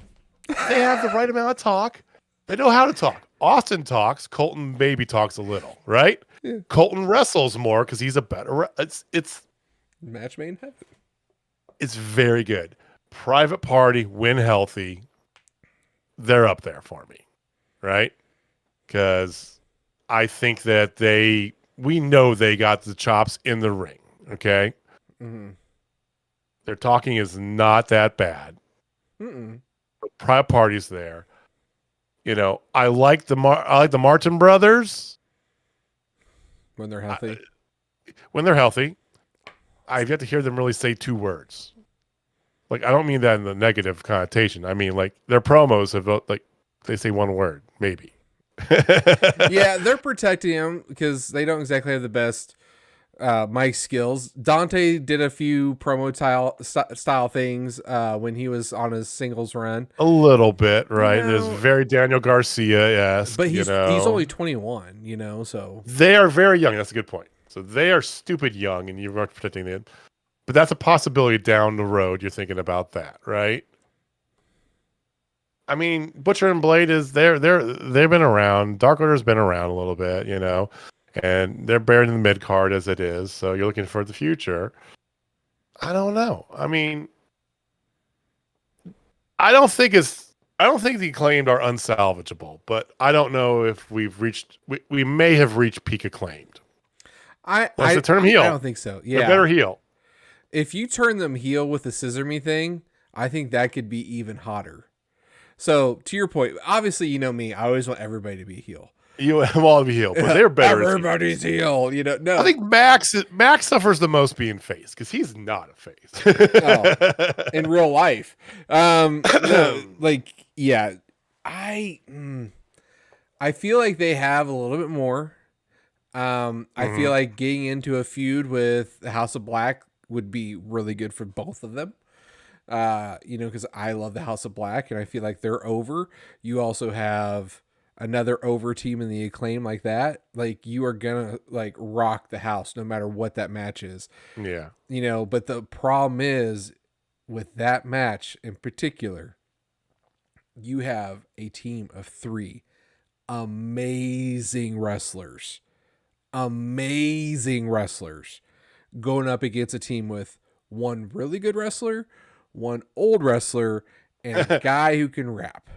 They have the right amount of talk. They know how to talk. Austin talks. Colton maybe talks a little, right? Yeah. Colton wrestles more because he's a better. It's match made in heaven. It's very good. Private Party, Win Healthy, they're up there for me, right? Because I think that we know they got the chops in the ring, okay? Their talking is not that bad. But Private Party's there. You know, I like the Martin brothers when they're healthy. I've yet to hear them really say two words. Like, I don't mean that in the negative connotation. I mean, like, their promos have, like, they say one word, maybe. Yeah, they're protecting him because they don't exactly have the best Mike's skills. Dante did a few promo style things when he was on his singles run. A little bit, right? You know, There's very Daniel Garcia-esque, but he's only 21, you know, so they are very young. That's a good point. So they are stupid young, and you're protecting them. But that's a possibility down the road. You're thinking about that, right? I mean, Butcher and Blade they've been around. Dark Order's been around a little bit, you know, and they're buried in the mid card as it is. So you're looking for the future. I don't know. I mean, I don't think the Acclaimed are unsalvageable, but I don't know if we may have reached peak Acclaimed. I turn them heel. I don't think so. Yeah, they're better heel. If you turn them heel with the scissor me thing, I think that could be even hotter. So to your point, obviously, you know me, I always want everybody to be heel. You want to be heel, but they're better. Everybody's heel. You know, no. I think Max suffers the most being face because he's not a face in real life. No, like, yeah, I feel like they have a little bit more. I feel like getting into a feud with the House of Black would be really good for both of them. You know, because I love the House of Black and I feel like they're over. You also have another over team in the Acclaim like that. Like, you are gonna like rock the house no matter what that match is. Yeah. You know, but the problem is with that match in particular, you have a team of 3 amazing wrestlers going up against a team with 1 really good wrestler, 1 old wrestler, and a guy who can rap.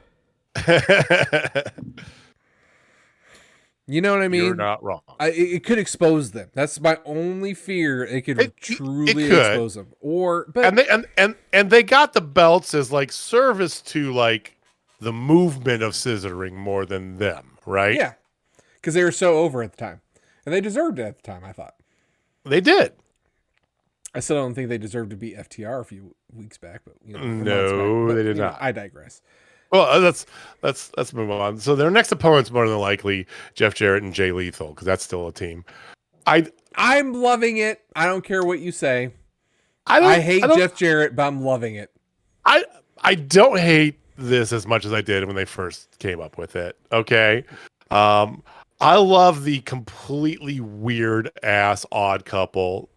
You know what I mean? You're not wrong. It could expose them. That's my only fear. It could truly expose them. And they got the belts as like service to like the movement of scissoring more than them, right? Yeah, because they were so over at the time, and they deserved it at the time. I thought they did. I still don't think they deserved to beat FTR a few weeks back, but you know, no, they did not. I digress. Well, let's move on. So their next opponent's more than likely Jeff Jarrett and Jay Lethal because that's still a team. I'm loving it. I don't care what you say. I hate Jeff Jarrett, but I'm loving it. I don't hate this as much as I did when they first came up with it. Okay. I love the completely weird ass odd couple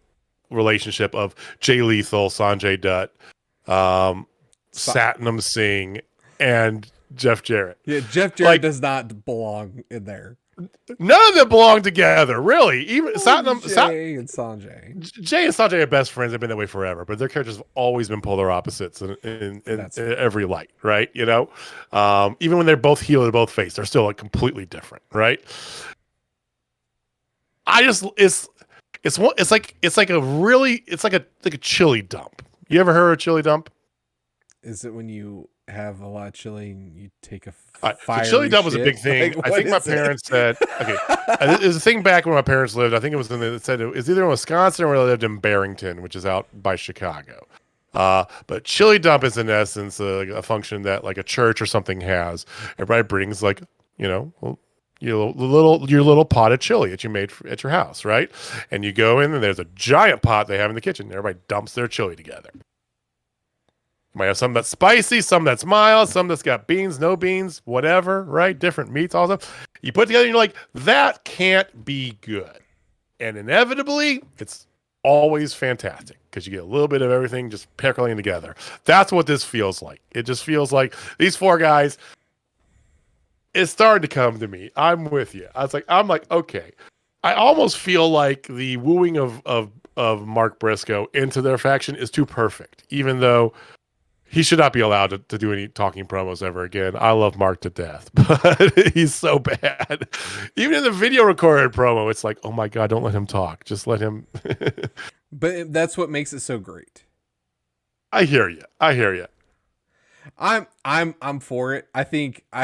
relationship of Jay Lethal, Sanjay Dutt, Satnam Singh, and Jeff Jarrett. Yeah, Jeff Jarrett does not belong in there. None of them belong together, really. Even Jay and Sanjay. Jay and Sanjay are best friends. They've been that way forever, but their characters have always been polar opposites in every light, right? You know, even when they're both heel or both face, they're still like completely different, right? It's like a chili dump. You ever heard of chili dump? Is it when you have a lot of chili and you take a fiery chili dump was a big thing. Like, I think my parents said, okay, there's a thing back when my parents lived. I think it was it said it was either in Wisconsin or they lived in Barrington, which is out by Chicago. But chili dump is in essence a function that like a church or something has. Everybody brings like, you know, your little pot of chili that you made at your house, right? And you go in and there's a giant pot they have in the kitchen. Everybody dumps their chili together. You might have some that's spicy, some that's mild, some that's got beans, no beans, whatever, right? Different meats, all stuff. You put together and you're like, that can't be good. And inevitably, it's always fantastic because you get a little bit of everything just percolating together. That's what this feels like. It just feels like these 4 guys, it's starting to come to me. I'm with you. I'm like, okay. I almost feel like the wooing of Mark Briscoe into their faction is too perfect, even though he should not be allowed to do any talking promos ever again. I love Mark to death, but he's so bad. Even in the video recorded promo, it's like, oh my God, don't let him talk. Just let him. But that's what makes it so great. I hear you. I'm for it. I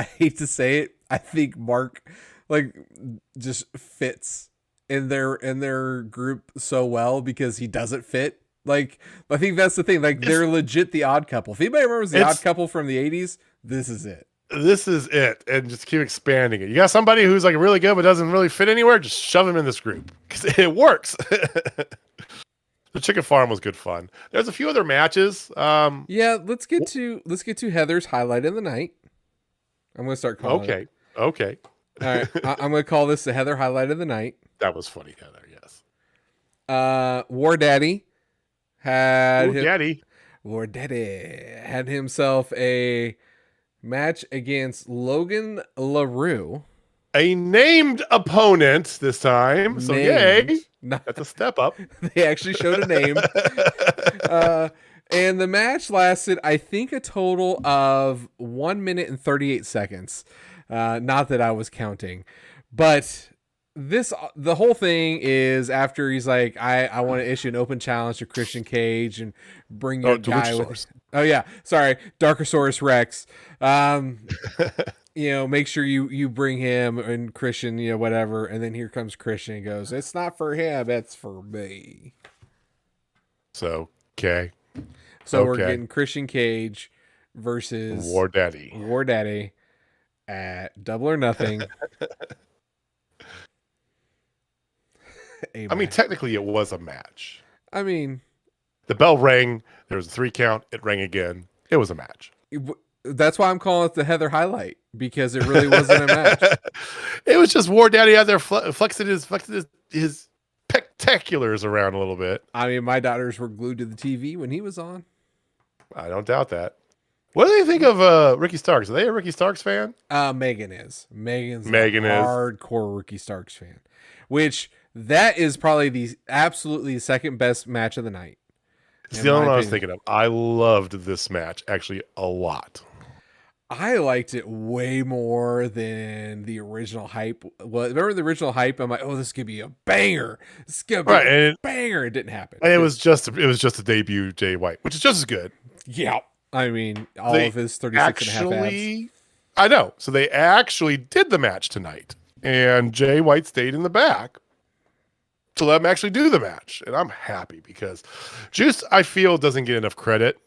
hate to say it, I think Mark like just fits in their group so well because he doesn't fit. Like, I think that's the thing. Like, they're legit the odd couple. If anybody remembers the odd couple from the 80s, this is it. this is it, and just keep expanding it. You got somebody who's like really good but doesn't really fit anywhere, just shove him in this group because it works. The chicken farm was good fun. There's a few other matches. Yeah, let's get to Heather's highlight of the night. I'm gonna start calling it. Okay. All right, I'm gonna call this the Heather highlight of the night. That was funny, Heather. Yes. War Daddy had Ooh, Daddy had himself a match against Logan LaRue. A named opponent this time. So yay. That's a step up. They actually showed a name. And the match lasted, I think, a total of 1 minute and 38 seconds. Not that I was counting. But the whole thing is after he's like, I want to issue an open challenge to Christian Cage and bring your guy with. Oh, yeah. Sorry. Darkosaurus Rex. Make sure you bring him and Christian, whatever. And then here comes Christian and goes, it's not for him, it's for me. So, okay. So we're getting Christian Cage versus War Daddy at Double or Nothing. I mean, technically it was a match. I mean, the bell rang. There was a 3 count. It rang again. It was a match. That's why I'm calling it the Heather highlight, because it really wasn't a match. It was just War Daddy out there flexing his spectaculars around a little bit. I mean, my daughters were glued to the TV when he was on. I don't doubt that. What do they think of Ricky Starks? Are they a Ricky Starks fan? Megan is. Megan is hardcore Ricky Starks fan, which that is probably the absolutely second best match of the night. It's the only one I was thinking of. I loved this match actually a lot. I liked it way more than the original hype. Well, remember the original hype? I'm like, oh, this could be a banger. This could be a banger. It didn't happen. And it was just a debut Jay White, which is just as good. Yeah. I mean, all of his 36 and a half abs. I know. So they actually did the match tonight, and Jay White stayed in the back to let him actually do the match. And I'm happy because Juice, I feel, doesn't get enough credit.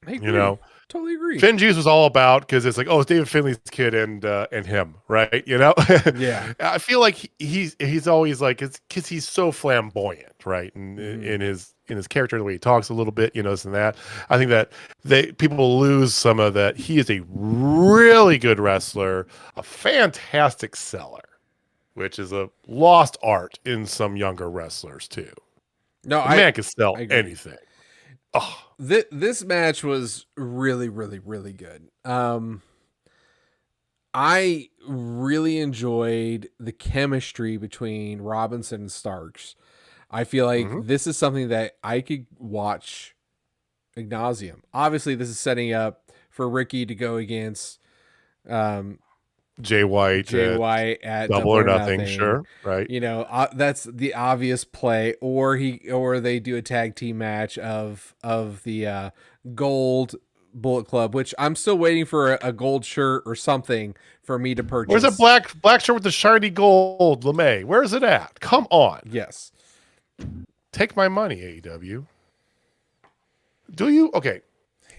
I agree. Totally agree. Finn Juice was all about, because it's like, oh, it's David Finley's kid and him, right? Yeah. I feel like he's always like, it's because he's so flamboyant, right? And in his character, the way he talks a little bit, this and that. I think that people lose some of that. He is a really good wrestler, a fantastic seller, which is a lost art in some younger wrestlers too. No, the man can sell anything. Oh. This match was really, really, really good. I really enjoyed the chemistry between Robinson and Starks. I feel like this is something that I could watch ad nauseum. Obviously, this is setting up for Ricky to go against Jay White at Double or Nothing, sure, right? That's the obvious play, or they do a tag team match of the gold Bullet Club, which I'm still waiting for a gold shirt or something for me to purchase. Where's a black shirt with the shiny gold LeMay? Where is it at? Come on. Yes. Take my money, AEW. Do you? Okay.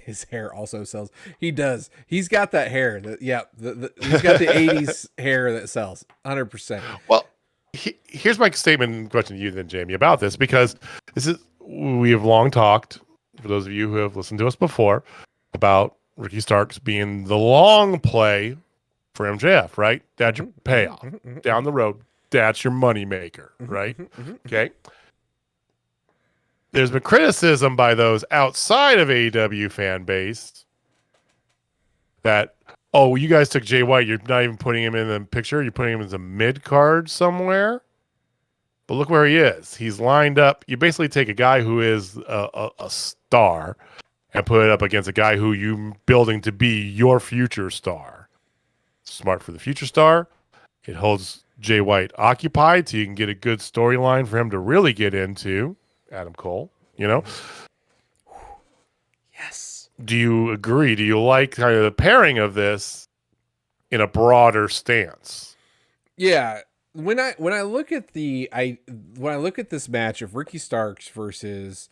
His hair also sells. He does. He's got that hair. He's got the 80s hair that sells 100%. Well, here's my statement and question to you then, Jamie, about this, because we have long talked, for those of you who have listened to us before, about Ricky Starks being the long play for MJF, right? That's your payoff down the road. That's your money maker, right? Okay. There's been criticism by those outside of AEW fan base that, oh, you guys took Jay White. You're not even putting him in the picture. You're putting him as a mid-card somewhere. But look where he is. He's lined up. You basically take a guy who is a star and put it up against a guy who you're building to be your future star. Smart for the future star. It holds Jay White occupied so you can get a good storyline for him to really get into. Adam Cole, Yes. Do you agree? Do you like kind of the pairing of this in a broader stance? Yeah. When I look at this match of Ricky Starks versus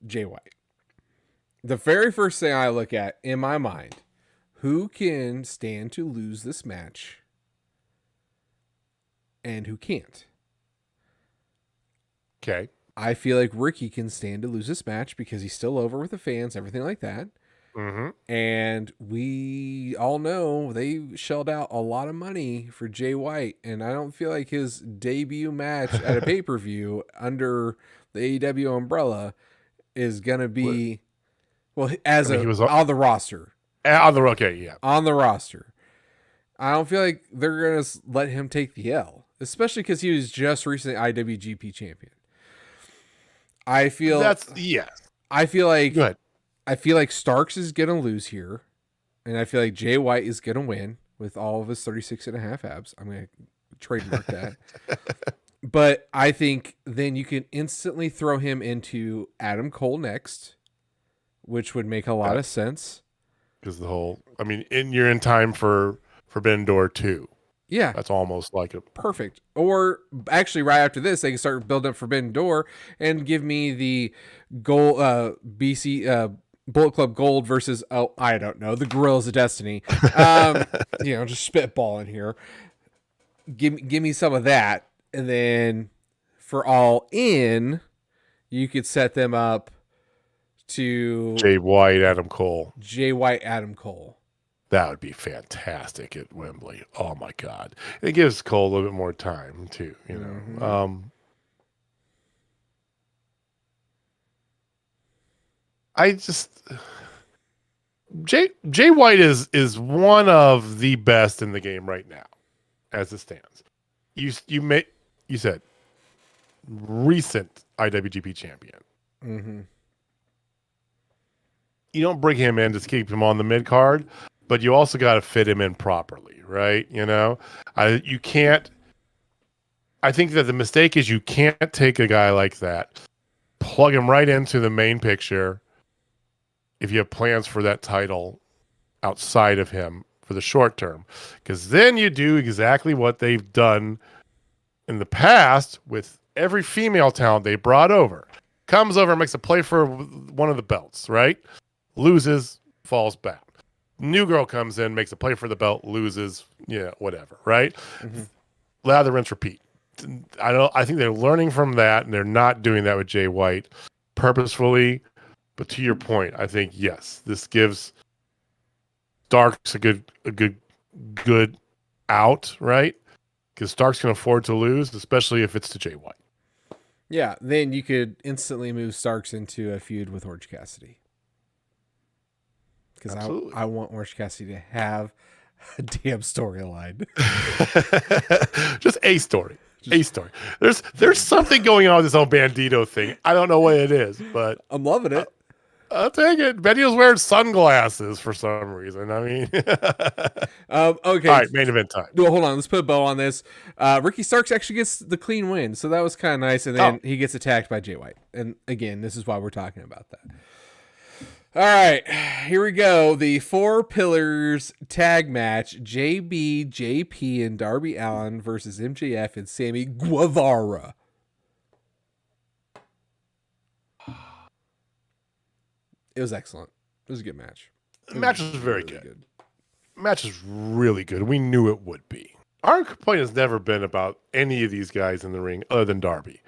Jay White, the very first thing I look at in my mind, who can stand to lose this match and who can't. Okay. I feel like Ricky can stand to lose this match because he's still over with the fans, everything like that. Mm-hmm. And we all know they shelled out a lot of money for Jay White. And I don't feel like his debut match at a pay-per-view under the AEW umbrella is going to be, well, he was on the roster. Okay, yeah. On the roster. I don't feel like they're going to let him take the L, especially because he was just recently IWGP champion. I feel Go ahead. I feel like Starks is going to lose here, and I feel like Jay White is going to win with all of his 36.5 abs. I'm going to trademark that. But I think then you can instantly throw him into Adam Cole next, which would make a lot of sense. Because you're in time for Forbidden Door 2. Yeah. That's almost like a perfect. Or actually right after this, they can start building up Forbidden Door and give me the gold BC Bullet Club Gold versus I don't know, the Gorillas of Destiny. Just spitballing here. Give me some of that, and then for All In, you could set them up to Jay White, Adam Cole. That would be fantastic at Wembley. Oh my God. It gives Cole a little bit more time too, you know. Mm-hmm. Jay White is one of the best in the game right now, as it stands. You said recent IWGP champion. Mm-hmm. You don't bring him in to keep him on the mid card, but you also got to fit him in properly, right? You know, you can't. I think that the mistake is you can't take a guy like that, plug him right into the main picture. If you have plans for that title outside of him for the short term, because then you do exactly what they've done in the past with every female talent they brought over. Comes over, makes a play for one of the belts, right? Loses, falls back. New girl comes in, makes a play for the belt, loses, whatever, right? Mm-hmm. Lather, rinse, repeat. I think they're learning from that, and they're not doing that with Jay White purposefully. But to your point, I think yes, this gives Starks a good out, right? Because Starks can afford to lose, especially if it's to Jay White. Yeah, then you could instantly move Starks into a feud with Orange Cassidy. Because I want Orange Cassidy to have a damn storyline. Just a story. A story. There's something going on with this whole Bandito thing. I don't know what it is, but I'm loving it. I'll take it. Bandito's wearing sunglasses for some reason. I mean, okay. All right, main event time. No, hold on. Let's put a bow on this. Ricky Starks actually gets the clean win, so that was kind of nice. And then he gets attacked by Jay White. And again, this is why we're talking about that. All right, here we go. The Four Pillars tag match: JB, JP, and Darby Allin versus MJF and Sammy Guevara. It was excellent. It was a good match. The match was very good. Match is really good. We knew it would be. Our complaint has never been about any of these guys in the ring other than Darby.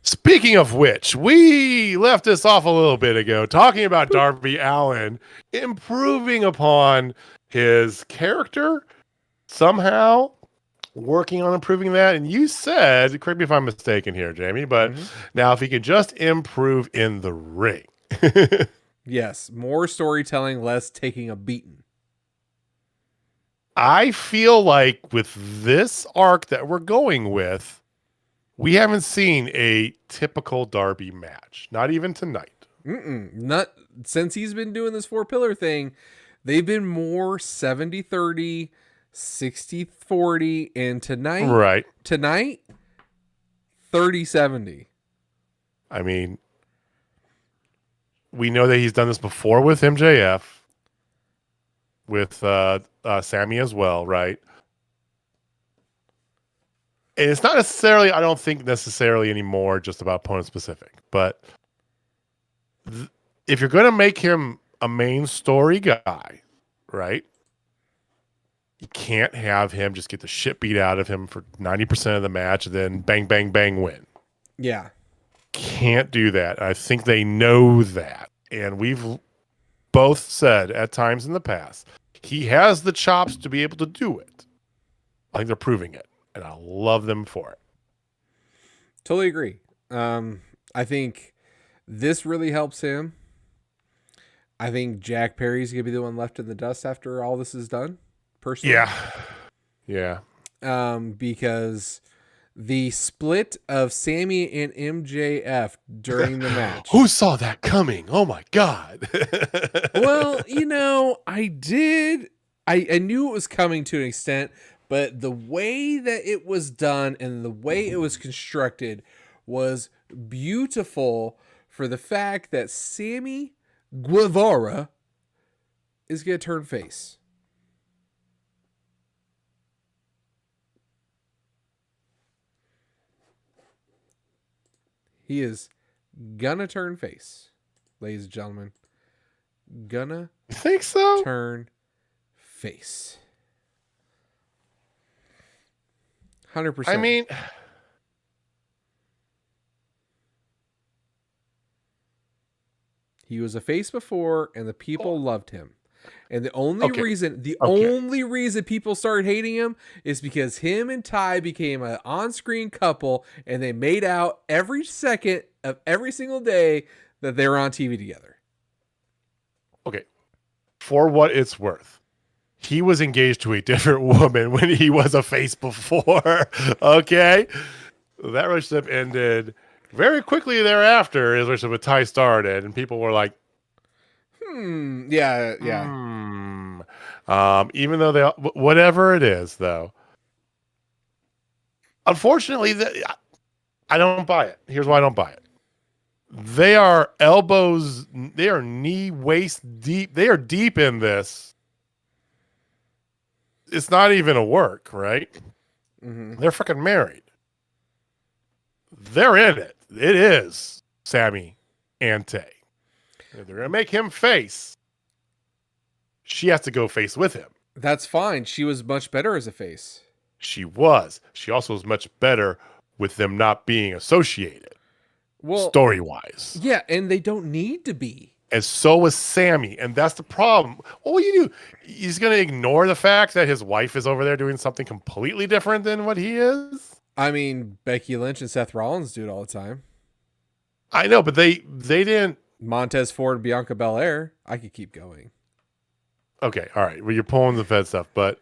Speaking of which, we left this off a little bit ago talking about Darby Allin improving upon his character, somehow working on improving that. And you said, correct me if I'm mistaken here, Jamie, but now if he could just improve in the ring. Yes, more storytelling, less taking a beating. I feel like with this arc that we're going with, we haven't seen a typical Darby match. Not even tonight. Not since he's been doing this four pillar thing. They've been more 70-30, 60-40, and tonight 30-70. I mean, we know that he's done this before with MJF, with Sammy as well, right? And it's not necessarily, I don't think necessarily anymore just about opponent specific, but if you're going to make him a main story guy, right? You can't have him just get the shit beat out of him for 90% of the match and then bang, bang, bang, win. Yeah. Can't do that. I think they know that. And we've both said at times in the past, he has the chops to be able to do it. I think they're proving it. And I love them for it. Totally agree. I think this really helps him. I think Jack Perry's going to be the one left in the dust after all this is done, personally. Yeah. Because the split of Sammy and MJF during the match. Who saw that coming? Oh my God. Well, I did. I knew it was coming to an extent, but the way that it was done and the way it was constructed was beautiful for the fact that Sammy Guevara is going to turn face. He is gonna turn face, ladies and gentlemen. Gonna You think so? turn face. 100%. I mean, he was a face before, and the people loved him. And the only reason people started hating him is because him and Ty became an on-screen couple, and they made out every second of every single day that they were on TV together. okay. For what it's worth, he was engaged to a different woman when he was a face before. Okay. That relationship ended very quickly thereafter. His relationship with Ty started, and people were like, Yeah. Even though they, whatever it is, though, unfortunately, I don't buy it. Here's why I don't buy it. They are elbows, they are knee, waist deep. They are deep in this. It's not even a work, right? Mm-hmm. They're fucking married. They're in it. It is Sammy and Tay. If they're going to make him face, she has to go face with him. That's fine. She was much better as a face. She was. She also was much better with them not being associated. Well, story-wise. Yeah, and they don't need to be. And so was Sammy. And that's the problem. What will you do? He's going to ignore the fact that his wife is over there doing something completely different than what he is? I mean, Becky Lynch and Seth Rollins do it all the time. I know, but they didn't. Montez Ford, Bianca Belair. I could keep going. Okay, all right. Well, you're pulling the Fed stuff, but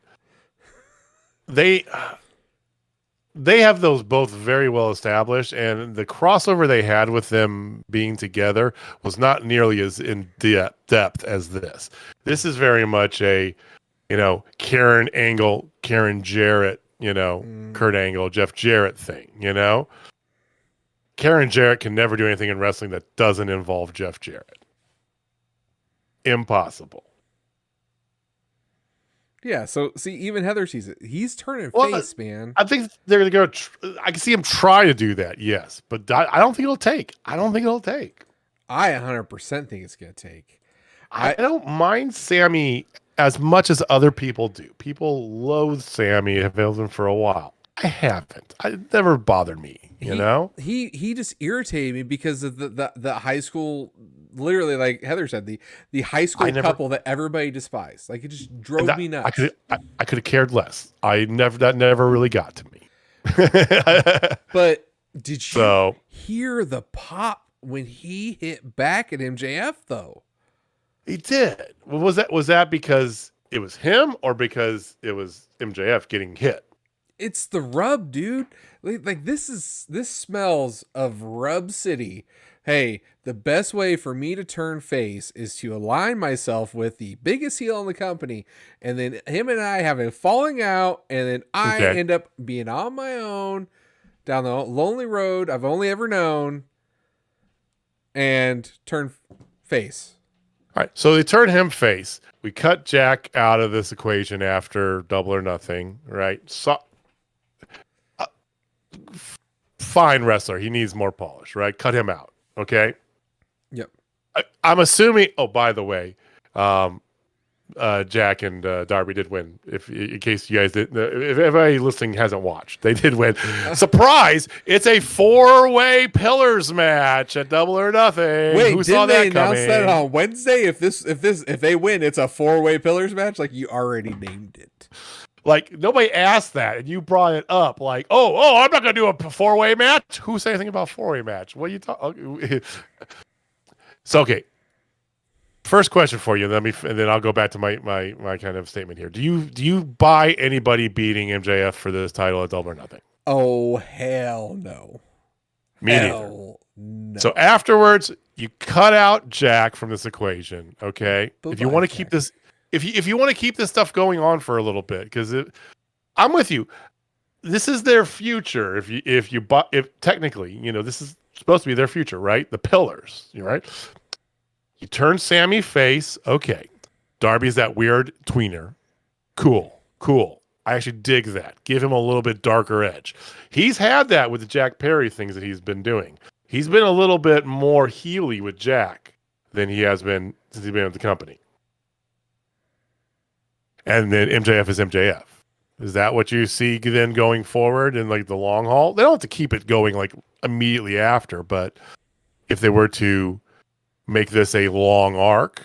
they have those both very well established, and the crossover they had with them being together was not nearly as in depth as this. This is very much a, Karen Angle, Karen Jarrett, Kurt Angle, Jeff Jarrett thing, Karen Jarrett can never do anything in wrestling that doesn't involve Jeff Jarrett. Impossible. Yeah, so see, even Heather sees it. He's turning face, man. I think they're going to go. I can see him try to do that, yes, but I don't think it'll take. I 100% think it's going to take. I don't mind Sammy as much as other people do. People loathe Sammy and have loved him for a while. I haven't. It never bothered me, He just irritated me because of the high school, literally, like Heather said, the high school couple that everybody despised. Like, it just drove me nuts. I could have cared less. That never really got to me. But did you hear the pop when he hit back at MJF though? He did. Was that because it was him or because it was MJF getting hit? It's the rub, dude. Like this smells of Rub City. Hey, the best way for me to turn face is to align myself with the biggest heel in the company, and then him and I have a falling out, and then I end up being on my own down the lonely road I've only ever known, and turn face. All right, so they turn him face. We cut Jack out of this equation after Double or Nothing, right? So, fine wrestler. He needs more polish, right? Cut him out, okay? Yep. I'm assuming, oh, by the way, Jack and Darby did win. If in case you guys did, if everybody listening hasn't watched, they did win. Surprise! It's a 4-way pillars match at Double or Nothing. Wait, who didn't saw they that announce coming? that on Wednesday? If they win, it's a 4-way pillars match. Like you already named it. Like nobody asked that, and you brought it up. Like, oh, I'm not gonna do a 4-way match. Who said anything about 4-way match? What are you talking? So okay. First question for you, and then I'll go back to my kind of statement here. Do you buy anybody beating MJF for this title at Double or Nothing? Oh hell no. Me hell neither. No. So afterwards, you cut out Jack from this equation. Okay, if you want to keep this, if you want to keep this stuff going on for a little bit, because I'm with you. This is their future. If technically, this is supposed to be their future, right? The pillars, right? You turn Sammy face. Okay. Darby's that weird tweener. Cool. I actually dig that. Give him a little bit darker edge. He's had that with the Jack Perry things that he's been doing. He's been a little bit more heely with Jack than he has been since he's been with the company. And then MJF is MJF. Is that what you see then going forward in like the long haul? They don't have to keep it going like immediately after, but if they were to make this a long arc,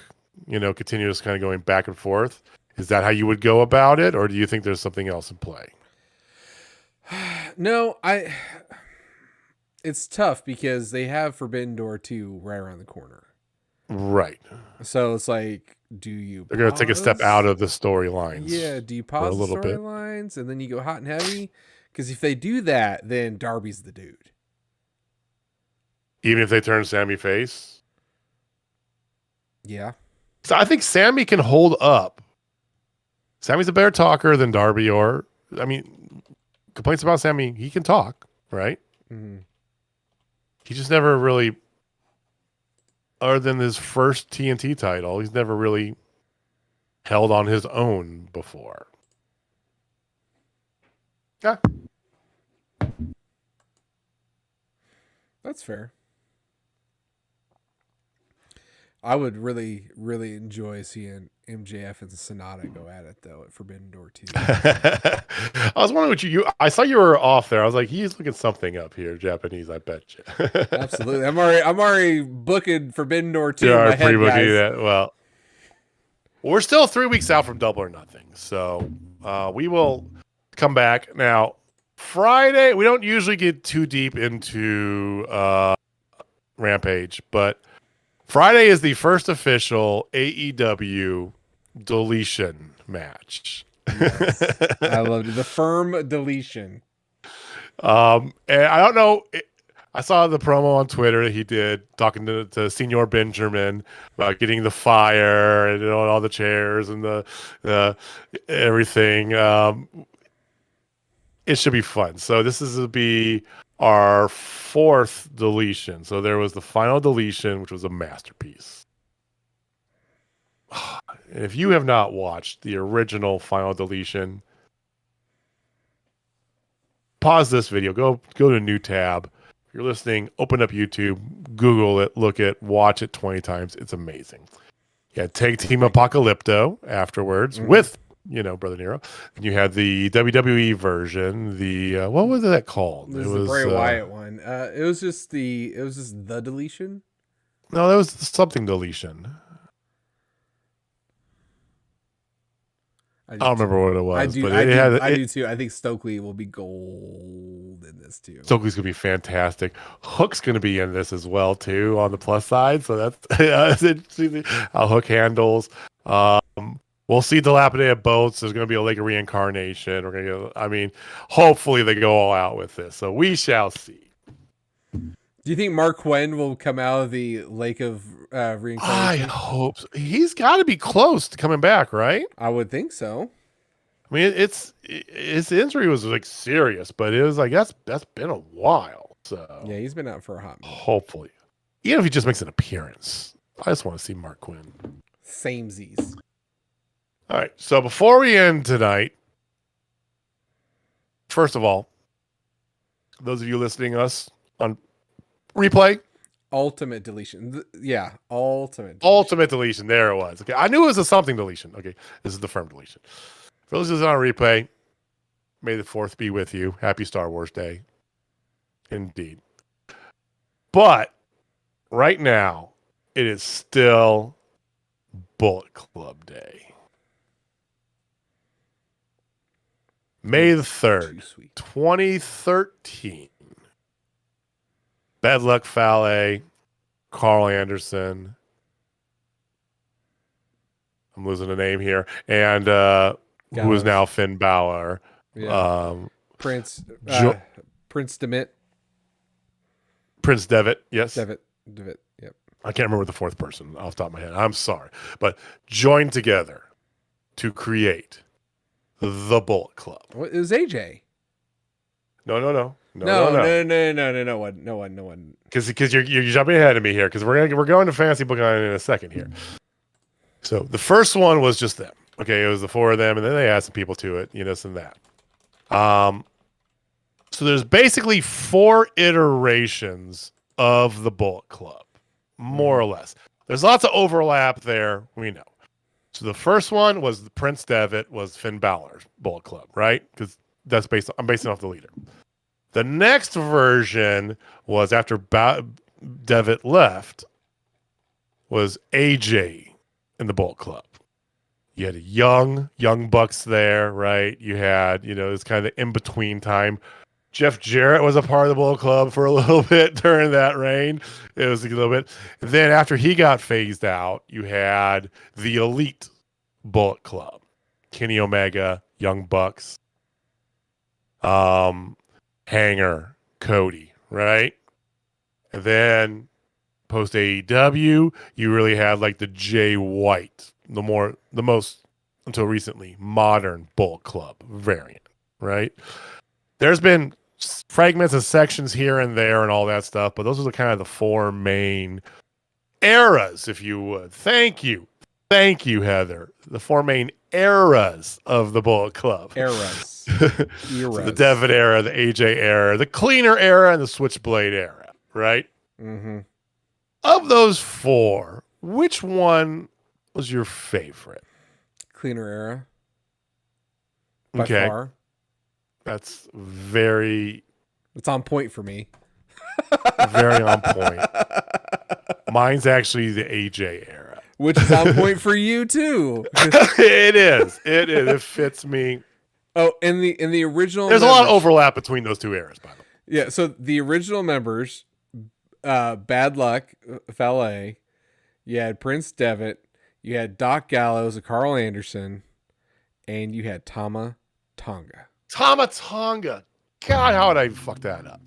continuous kind of going back and forth. Is that how you would go about it? Or do you think there's something else in play? No, it's tough because they have Forbidden Door 2 right around the corner. Right. So it's like, they're going to take a step out of the storylines. Yeah. Do you pause the storylines and then you go hot and heavy? Because if they do that, then Darby's the dude. Even if they turn Sammy face? Yeah. So I think Sammy can hold up. Sammy's a better talker than Darby, complaints about Sammy, he can talk, right? Mm-hmm. He just never really, other than his first TNT title, he's never really held on his own before. Yeah. That's fair. I would really, really enjoy seeing MJF and Sonata go at it though at Forbidden Door 2. I was wondering what I saw you were off there. I was like, he's looking something up here, Japanese. I bet you. Absolutely, I'm already booking Forbidden Door 2. You are pre-booking that. Well, we're still 3 weeks out from Double or Nothing, so we will come back now. Friday, we don't usually get too deep into Rampage, but Friday is the first official AEW deletion match. Yes. I loved it. The firm deletion. And I don't know. I saw the promo on Twitter that he did talking to Senior Benjamin about getting the fire and all the chairs and the everything. It should be fun. So this is to be our 4th deletion. So there was the final deletion, which was a masterpiece. If you have not watched the original final deletion, pause this video, go to a new tab. If you're listening, open up YouTube, Google it, watch it 20 times. It's amazing. Yeah, Tag Team Apocalypto afterwards with Brother Nero. And you had the WWE version. The what was that called? It was the Bray Wyatt one. It was just the deletion. No, that was something deletion. I don't remember what it was. I do too. I think Stokely will be gold in this too. Stokely's gonna be fantastic. Hook's gonna be in this as well too on the plus side. So that's how Hook handles. We'll see dilapidated boats. There's going to be a Lake of Reincarnation. We're going to hopefully they go all out with this. So we shall see. Do you think Mark Quinn will come out of the Lake of Reincarnation? I hope so. He's got to be close to coming back, right? I would think so. I mean, his injury was like serious, but it was like that's been a while. So yeah, he's been out for a hot minute. Hopefully, even if he just makes an appearance, I just want to see Mark Quinn. Samesies. All right, so before we end tonight, first of all, those of you listening to us on replay, Ultimate deletion. Yeah, ultimate deletion. Ultimate deletion. There it was. Okay, I knew it was a something deletion. Okay, this is the firm deletion. For those who's on replay, may the 4th be with you. Happy Star Wars Day. Indeed. But right now, it is still Bullet Club Day. May the 3rd, 2013. Bad Luck Fale, Carl Anderson. I'm losing a name here. And who is now Finn Balor. Yeah. Prince Devitt. Prince Devitt, yes. Devitt, yep. I can't remember the 4th person off the top of my head. I'm sorry. But joined together to create the Bullet Club. What is AJ? No one. Because you're jumping ahead of me here. Because we're going to Fantasy Book on in a second here. So the first one was just them. Okay, it was the 4 of them, and then they added some people to it, this and that. So there's basically 4 iterations of the Bullet Club, more or less. There's lots of overlap there, we know. So the first one was the Prince Devitt was Finn Balor's Bullet Club, right? Because I'm basing off the leader. The next version was after Devitt left was AJ in the Bullet Club. You had young bucks there, right? You had, it's kind of in between time. Jeff Jarrett was a part of the Bullet Club for a little bit during that reign. It was a little bit. Then after he got phased out, you had the Elite Bullet Club. Kenny Omega, Young Bucks, Hanger, Cody, right? And then post AEW, you really had like the Jay White, the most until recently modern Bullet Club variant, right? There's been fragments and sections here and there and all that stuff, but those are the kind of the 4 main eras, if you would. Thank you, Heather. The 4 main eras of the Bullet Club. Eras. So the Devitt era, the AJ era, the Cleaner era, and the Switchblade era, right? Mm-hmm. Of those 4, which one was your favorite? Cleaner era. By far. That's very... It's on point for me. Very on point. Mine's actually the AJ era. Which is on point for you, too. It is. It fits me. Oh, in the original... There's a lot of overlap between those 2 eras, by the way. Yeah, so the original members, Bad Luck, Fale, you had Prince Devitt, you had Doc Gallows, Carl Anderson, and you had Tama Tonga. God, how would I fuck that up?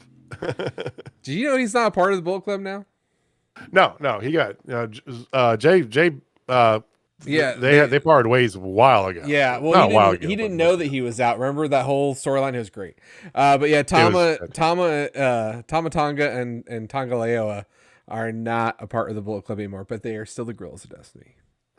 Do you know he's not a part of the Bullet Club now? No, he got Jay. Yeah, they parted ways a while ago. Yeah, well, he didn't know that he was out. Remember that whole storyline? It was great. But yeah, Tama Tonga and Tonga Leoa are not a part of the Bullet Club anymore, but they are still the Guerrillas of Destiny.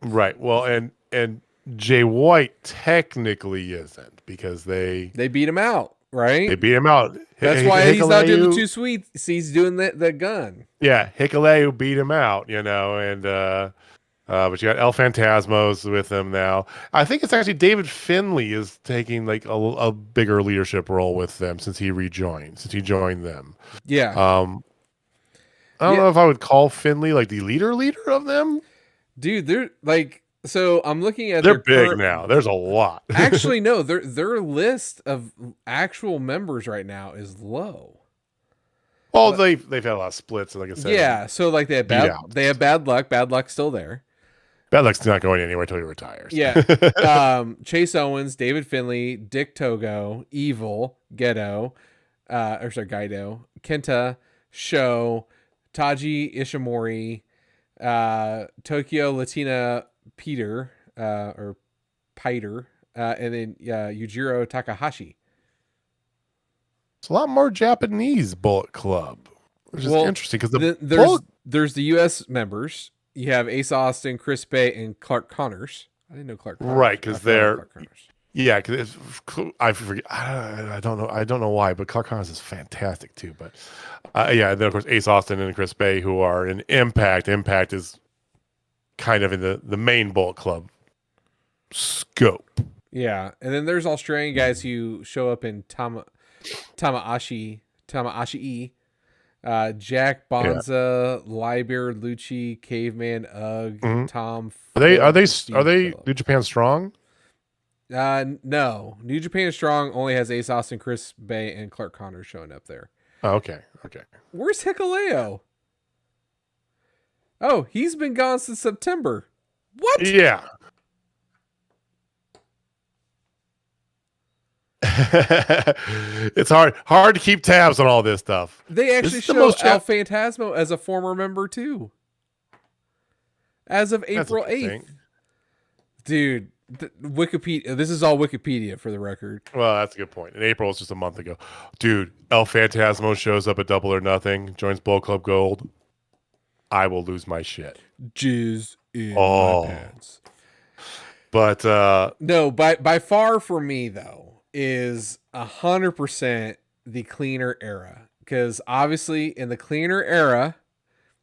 Right. Well, and Jay White technically isn't because they beat him out, right? They beat him out. That's why he's not doing the 2 sweets. He's doing the gun. Yeah, Hikuleo beat him out, and but you got El Phantasmos with him now. I think it's actually David Finlay is taking like a bigger leadership role with them since he joined them. Yeah. I don't know if I would call Finlay like the leader of them. Dude, they're like... So I'm looking at they're big now. There's a lot. Actually, no, their list of actual members right now is low. Well, they've had a lot of splits, like I said. Yeah, so like they have Bad Luck. Bad Luck's still there. Bad Luck's not going anywhere until he retires. Yeah. Chase Owens, David Finlay, Dick Togo, Evil, Ghetto, Gaido, Kenta, Sho, Taji Ishimori, Tokyo Latina Peter, and then Yujiro Takahashi. It's a lot more Japanese Bullet Club, which is interesting because there's the U.S. members. You have Ace Austin, Chris Bay, and Clark Connors. I didn't know Clark Connors. Right, because they're Yeah, because I forget. I don't know. I don't know why, but Clark Connors is fantastic too. But yeah, and then of course Ace Austin and Chris Bay, who are in Impact. Impact is kind of in the main Bullet Club scope. Yeah, and then there's Australian guys who show up in Tamaashi, Jack Yeah. Bonza, Liber, Lucci, Caveman, Ugg, Mhm. Tom Are they are Ford, they and are Steve they New Phillips. Japan Strong? No, New Japan Strong only has Ace Austin, Chris Bay, and Clark Connors showing up there. Oh, okay. Okay. Where's Hikuleo? Oh, he's been gone since September. What? Yeah. It's hard to keep tabs on all this stuff. They This actually is the show most El Phantasmo as a former member too, as of That's April interesting. 8th. Dude, Wikipedia. This is all Wikipedia for the record. Well, that's a good point. In April, it's just a month ago. Dude, El Phantasmo shows up at Double or Nothing, joins Bull Club Gold. I will lose my shit. Jizz in my Oh. pants. But No, by far for me though is 100% the cleaner era, because obviously in the cleaner era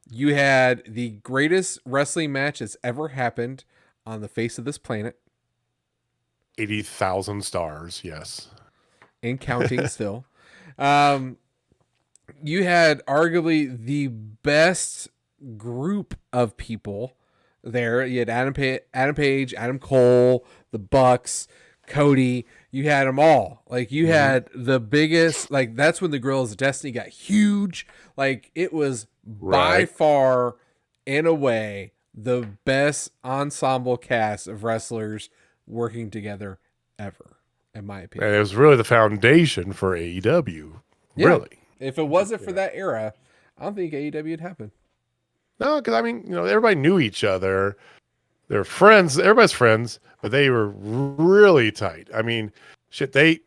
you had the greatest wrestling match that's ever happened on the face of this planet 80,000 stars, yes. and counting still. Um, you had arguably the best group of people there. You had Adam Page, Adam Cole, the Bucks, Cody. You had them all. Like you had the biggest. Like that's when the Guerrillas of Destiny got huge. Like it was by Right. far, in a way, the best ensemble cast of wrestlers working together ever, in my opinion. And it was really the foundation for AEW. Yeah. Really. If it wasn't for that era, I don't think AEW would happen. No, because I mean, everybody knew each other. They're friends. Everybody's friends, but they were really tight. I mean, shit, they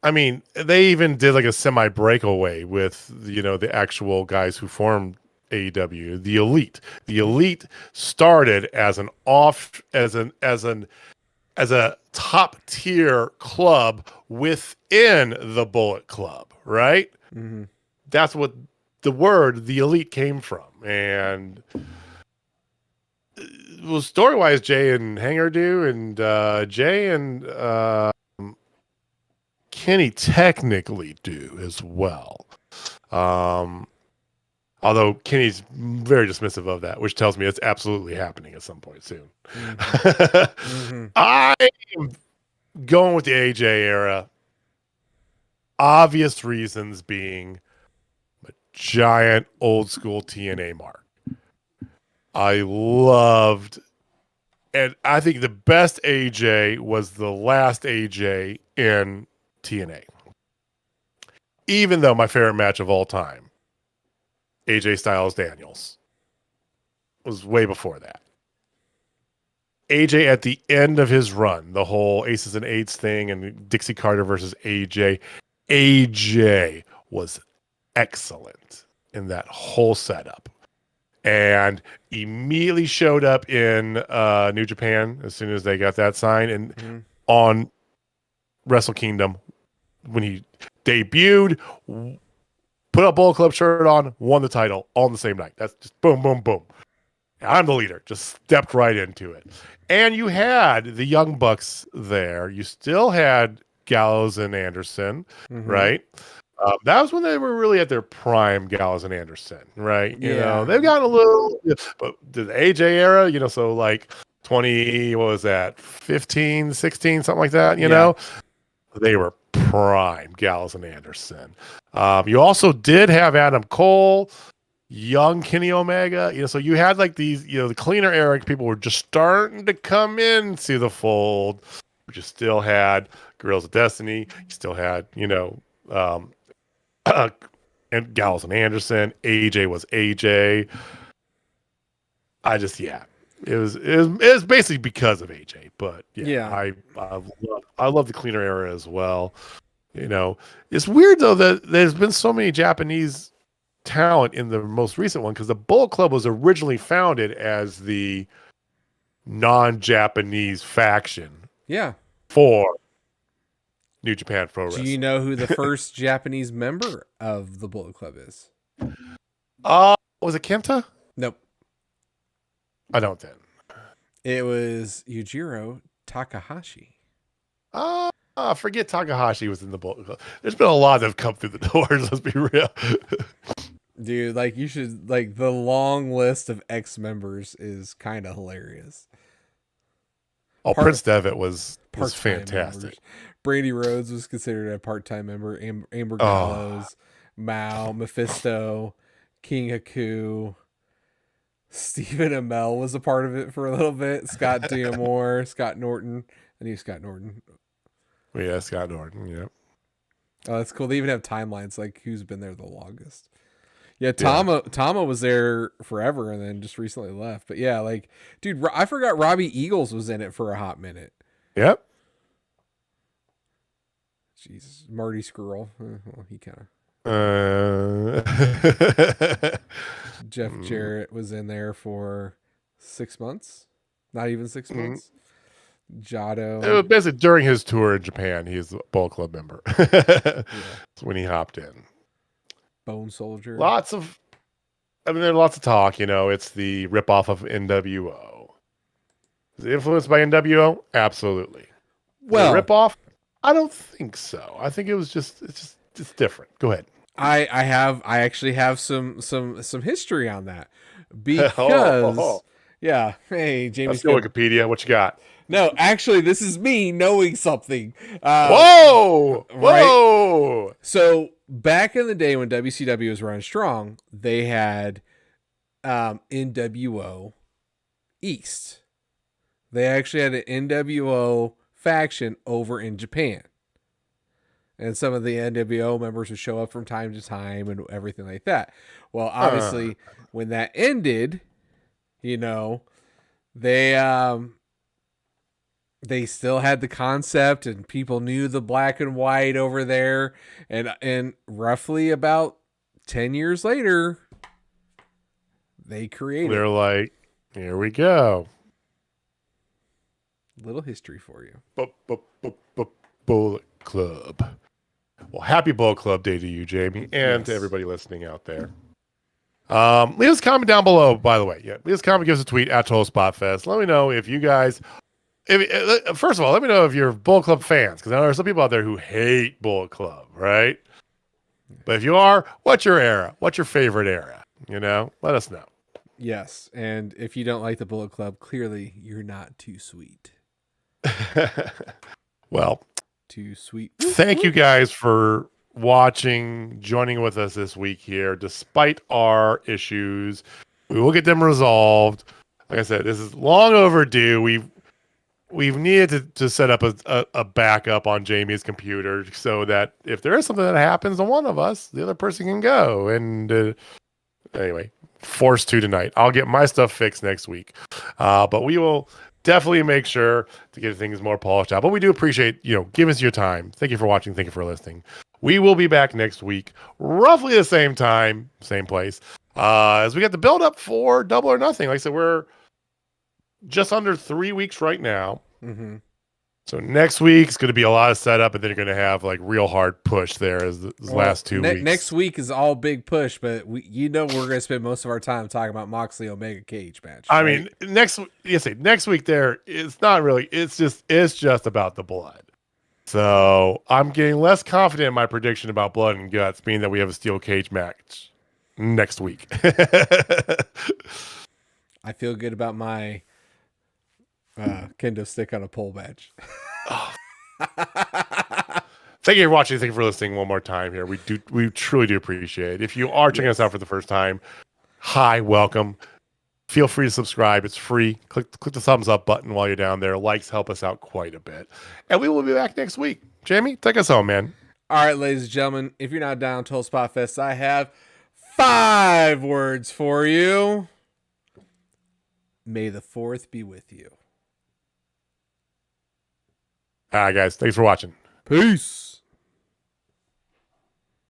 even did like a semi breakaway with, the actual guys who formed AEW, the Elite. The Elite started as a top tier club within the Bullet Club, right? Mm-hmm. That's what the word the Elite came from. And well, story wise, Jay and Hanger do, and Jay and Kenny technically do as well. Although Kenny's very dismissive of that, which tells me it's absolutely happening at some point soon. Mm-hmm. I am going with the AJ era. Obvious reasons being a giant old school TNA mark. I loved, and I think the best AJ was the last AJ in TNA. Even though my favorite match of all time, AJ Styles Daniels, was way before that. AJ at the end of his run, the whole Aces and Eights thing and Dixie Carter versus AJ, AJ was excellent in that whole setup. And immediately showed up in New Japan as soon as they got that sign. And on Wrestle Kingdom, when he debuted, put a Bullet Club shirt on, won the title all on the same night. That's just boom, boom, boom. I'm the leader. Just stepped right into it. And you had the Young Bucks there. You still had Gallows and Anderson, right? That was when they were really at their prime, Gallows and Anderson, right? They've gotten a little, but the AJ era, so like 20, what was that, 15, 16, something like that, they were prime, Gallows and Anderson. You also did have Adam Cole, young Kenny Omega, so you had like these, the cleaner era people were just starting to come into the fold, but you still had Guerrillas of Destiny, you still had, and Gallows and Anderson. AJ was AJ. It was basically because of AJ, but I love the cleaner era as well. It's weird though that there's been so many Japanese talent in the most recent one because the Bullet Club was originally founded as the non-Japanese faction. Yeah. for New Japan Pro Do Wrestling. you know who the first Japanese member of the Bullet Club is? Was it Kenta? Nope. I don't then. It was Yujiro Takahashi. Forget Takahashi was in the Bullet Club. There's been a lot that have come through the doors, let's be real. Dude, like you should like the long list of ex-members is kind of hilarious. Prince Devitt was Part-time fantastic. members. Brady Rhodes was considered a part-time member. Amber Gallows, Mao, Mephisto, King Haku, Stephen Amell was a part of it for a little bit. Scott D'Amore, Scott Norton. I knew Scott Norton. Yeah, Scott Norton. Yeah. Oh, that's cool. They even have timelines like who's been there the longest. Yeah, Tama was there forever and then just recently left. But yeah, like, dude, I forgot Robbie Eagles was in it for a hot minute. Yep. Jesus, Marty Scurll. Well, he kind of. Jeff Jarrett was in there for 6 months. Not even 6 months. Jado. It was basically during his tour in Japan. He's a Bullet Club member. That's when he hopped in. Bone Soldier. There's lots of talk. You know, it's the ripoff of NWO. Is it influenced by NWO? Absolutely. Well, ripoff? I don't think so. I think it's just different. Go ahead. I actually have some history on that because yeah. Hey, Jamie's Let's go Wikipedia. What you got? No, actually, this is me knowing something. Whoa! Right? Whoa! So back in the day when WCW was running strong, they had NWO East. They actually had an NWO faction over in Japan. And some of the NWO members would show up from time to time and everything like that. Well, obviously, when that ended, you know, they still had the concept and people knew the black and white over there. And roughly about 10 years later, they're like, here we go. Little history for you. Bullet Club. Well, happy Bullet Club Day to you, Jamie, and to everybody listening out there. Leave us a comment down below, by the way. Yeah, leave us a comment, give us a tweet at Total Spotfest. Let me know if you guys... first of all, let me know if you're Bullet Club fans, because I know there are some people out there who hate Bullet Club, right? But if you are, what's your era? What's your favorite era? You know, let us know. Yes, and if you don't like the Bullet Club, clearly you're not too sweet. Well, too sweet. Thank you guys for watching, joining with us this week here. Despite our issues, we will get them resolved. Like I said, this is long overdue. We've needed to set up a backup on Jamie's computer so that if there is something that happens to one of us, the other person can go. And anyway, forced to tonight. I'll get my stuff fixed next week. But we will definitely make sure to get things more polished out. But we do appreciate, give us your time. Thank you for watching. Thank you for listening. We will be back next week, roughly the same time, same place, as we get the build up for Double or Nothing. Like I said, we're just under 3 weeks right now. Mm-hmm. So next week's going to be a lot of setup, and then you're going to have like real hard push there as the last 2 weeks. Next week is all big push, but we're going to spend most of our time talking about Moxley Omega cage match. I mean, next week there, it's not really. It's just about the blood. So I'm getting less confident in my prediction about blood and guts, being that we have a steel cage match next week. I feel good about my kendo stick on a pole match. Thank you for watching. Thank you for listening one more time here. We truly do appreciate it. If you are checking us out for the first time, hi, welcome. Feel free to subscribe. It's free. Click the thumbs up button while you're down there. Likes help us out quite a bit. And we will be back next week. Jamie, take us home, man. All right, ladies and gentlemen, if you're not down Total Spotfest, I have 5 words for you. May the 4th be with you. All right, guys. Thanks for watching. Peace.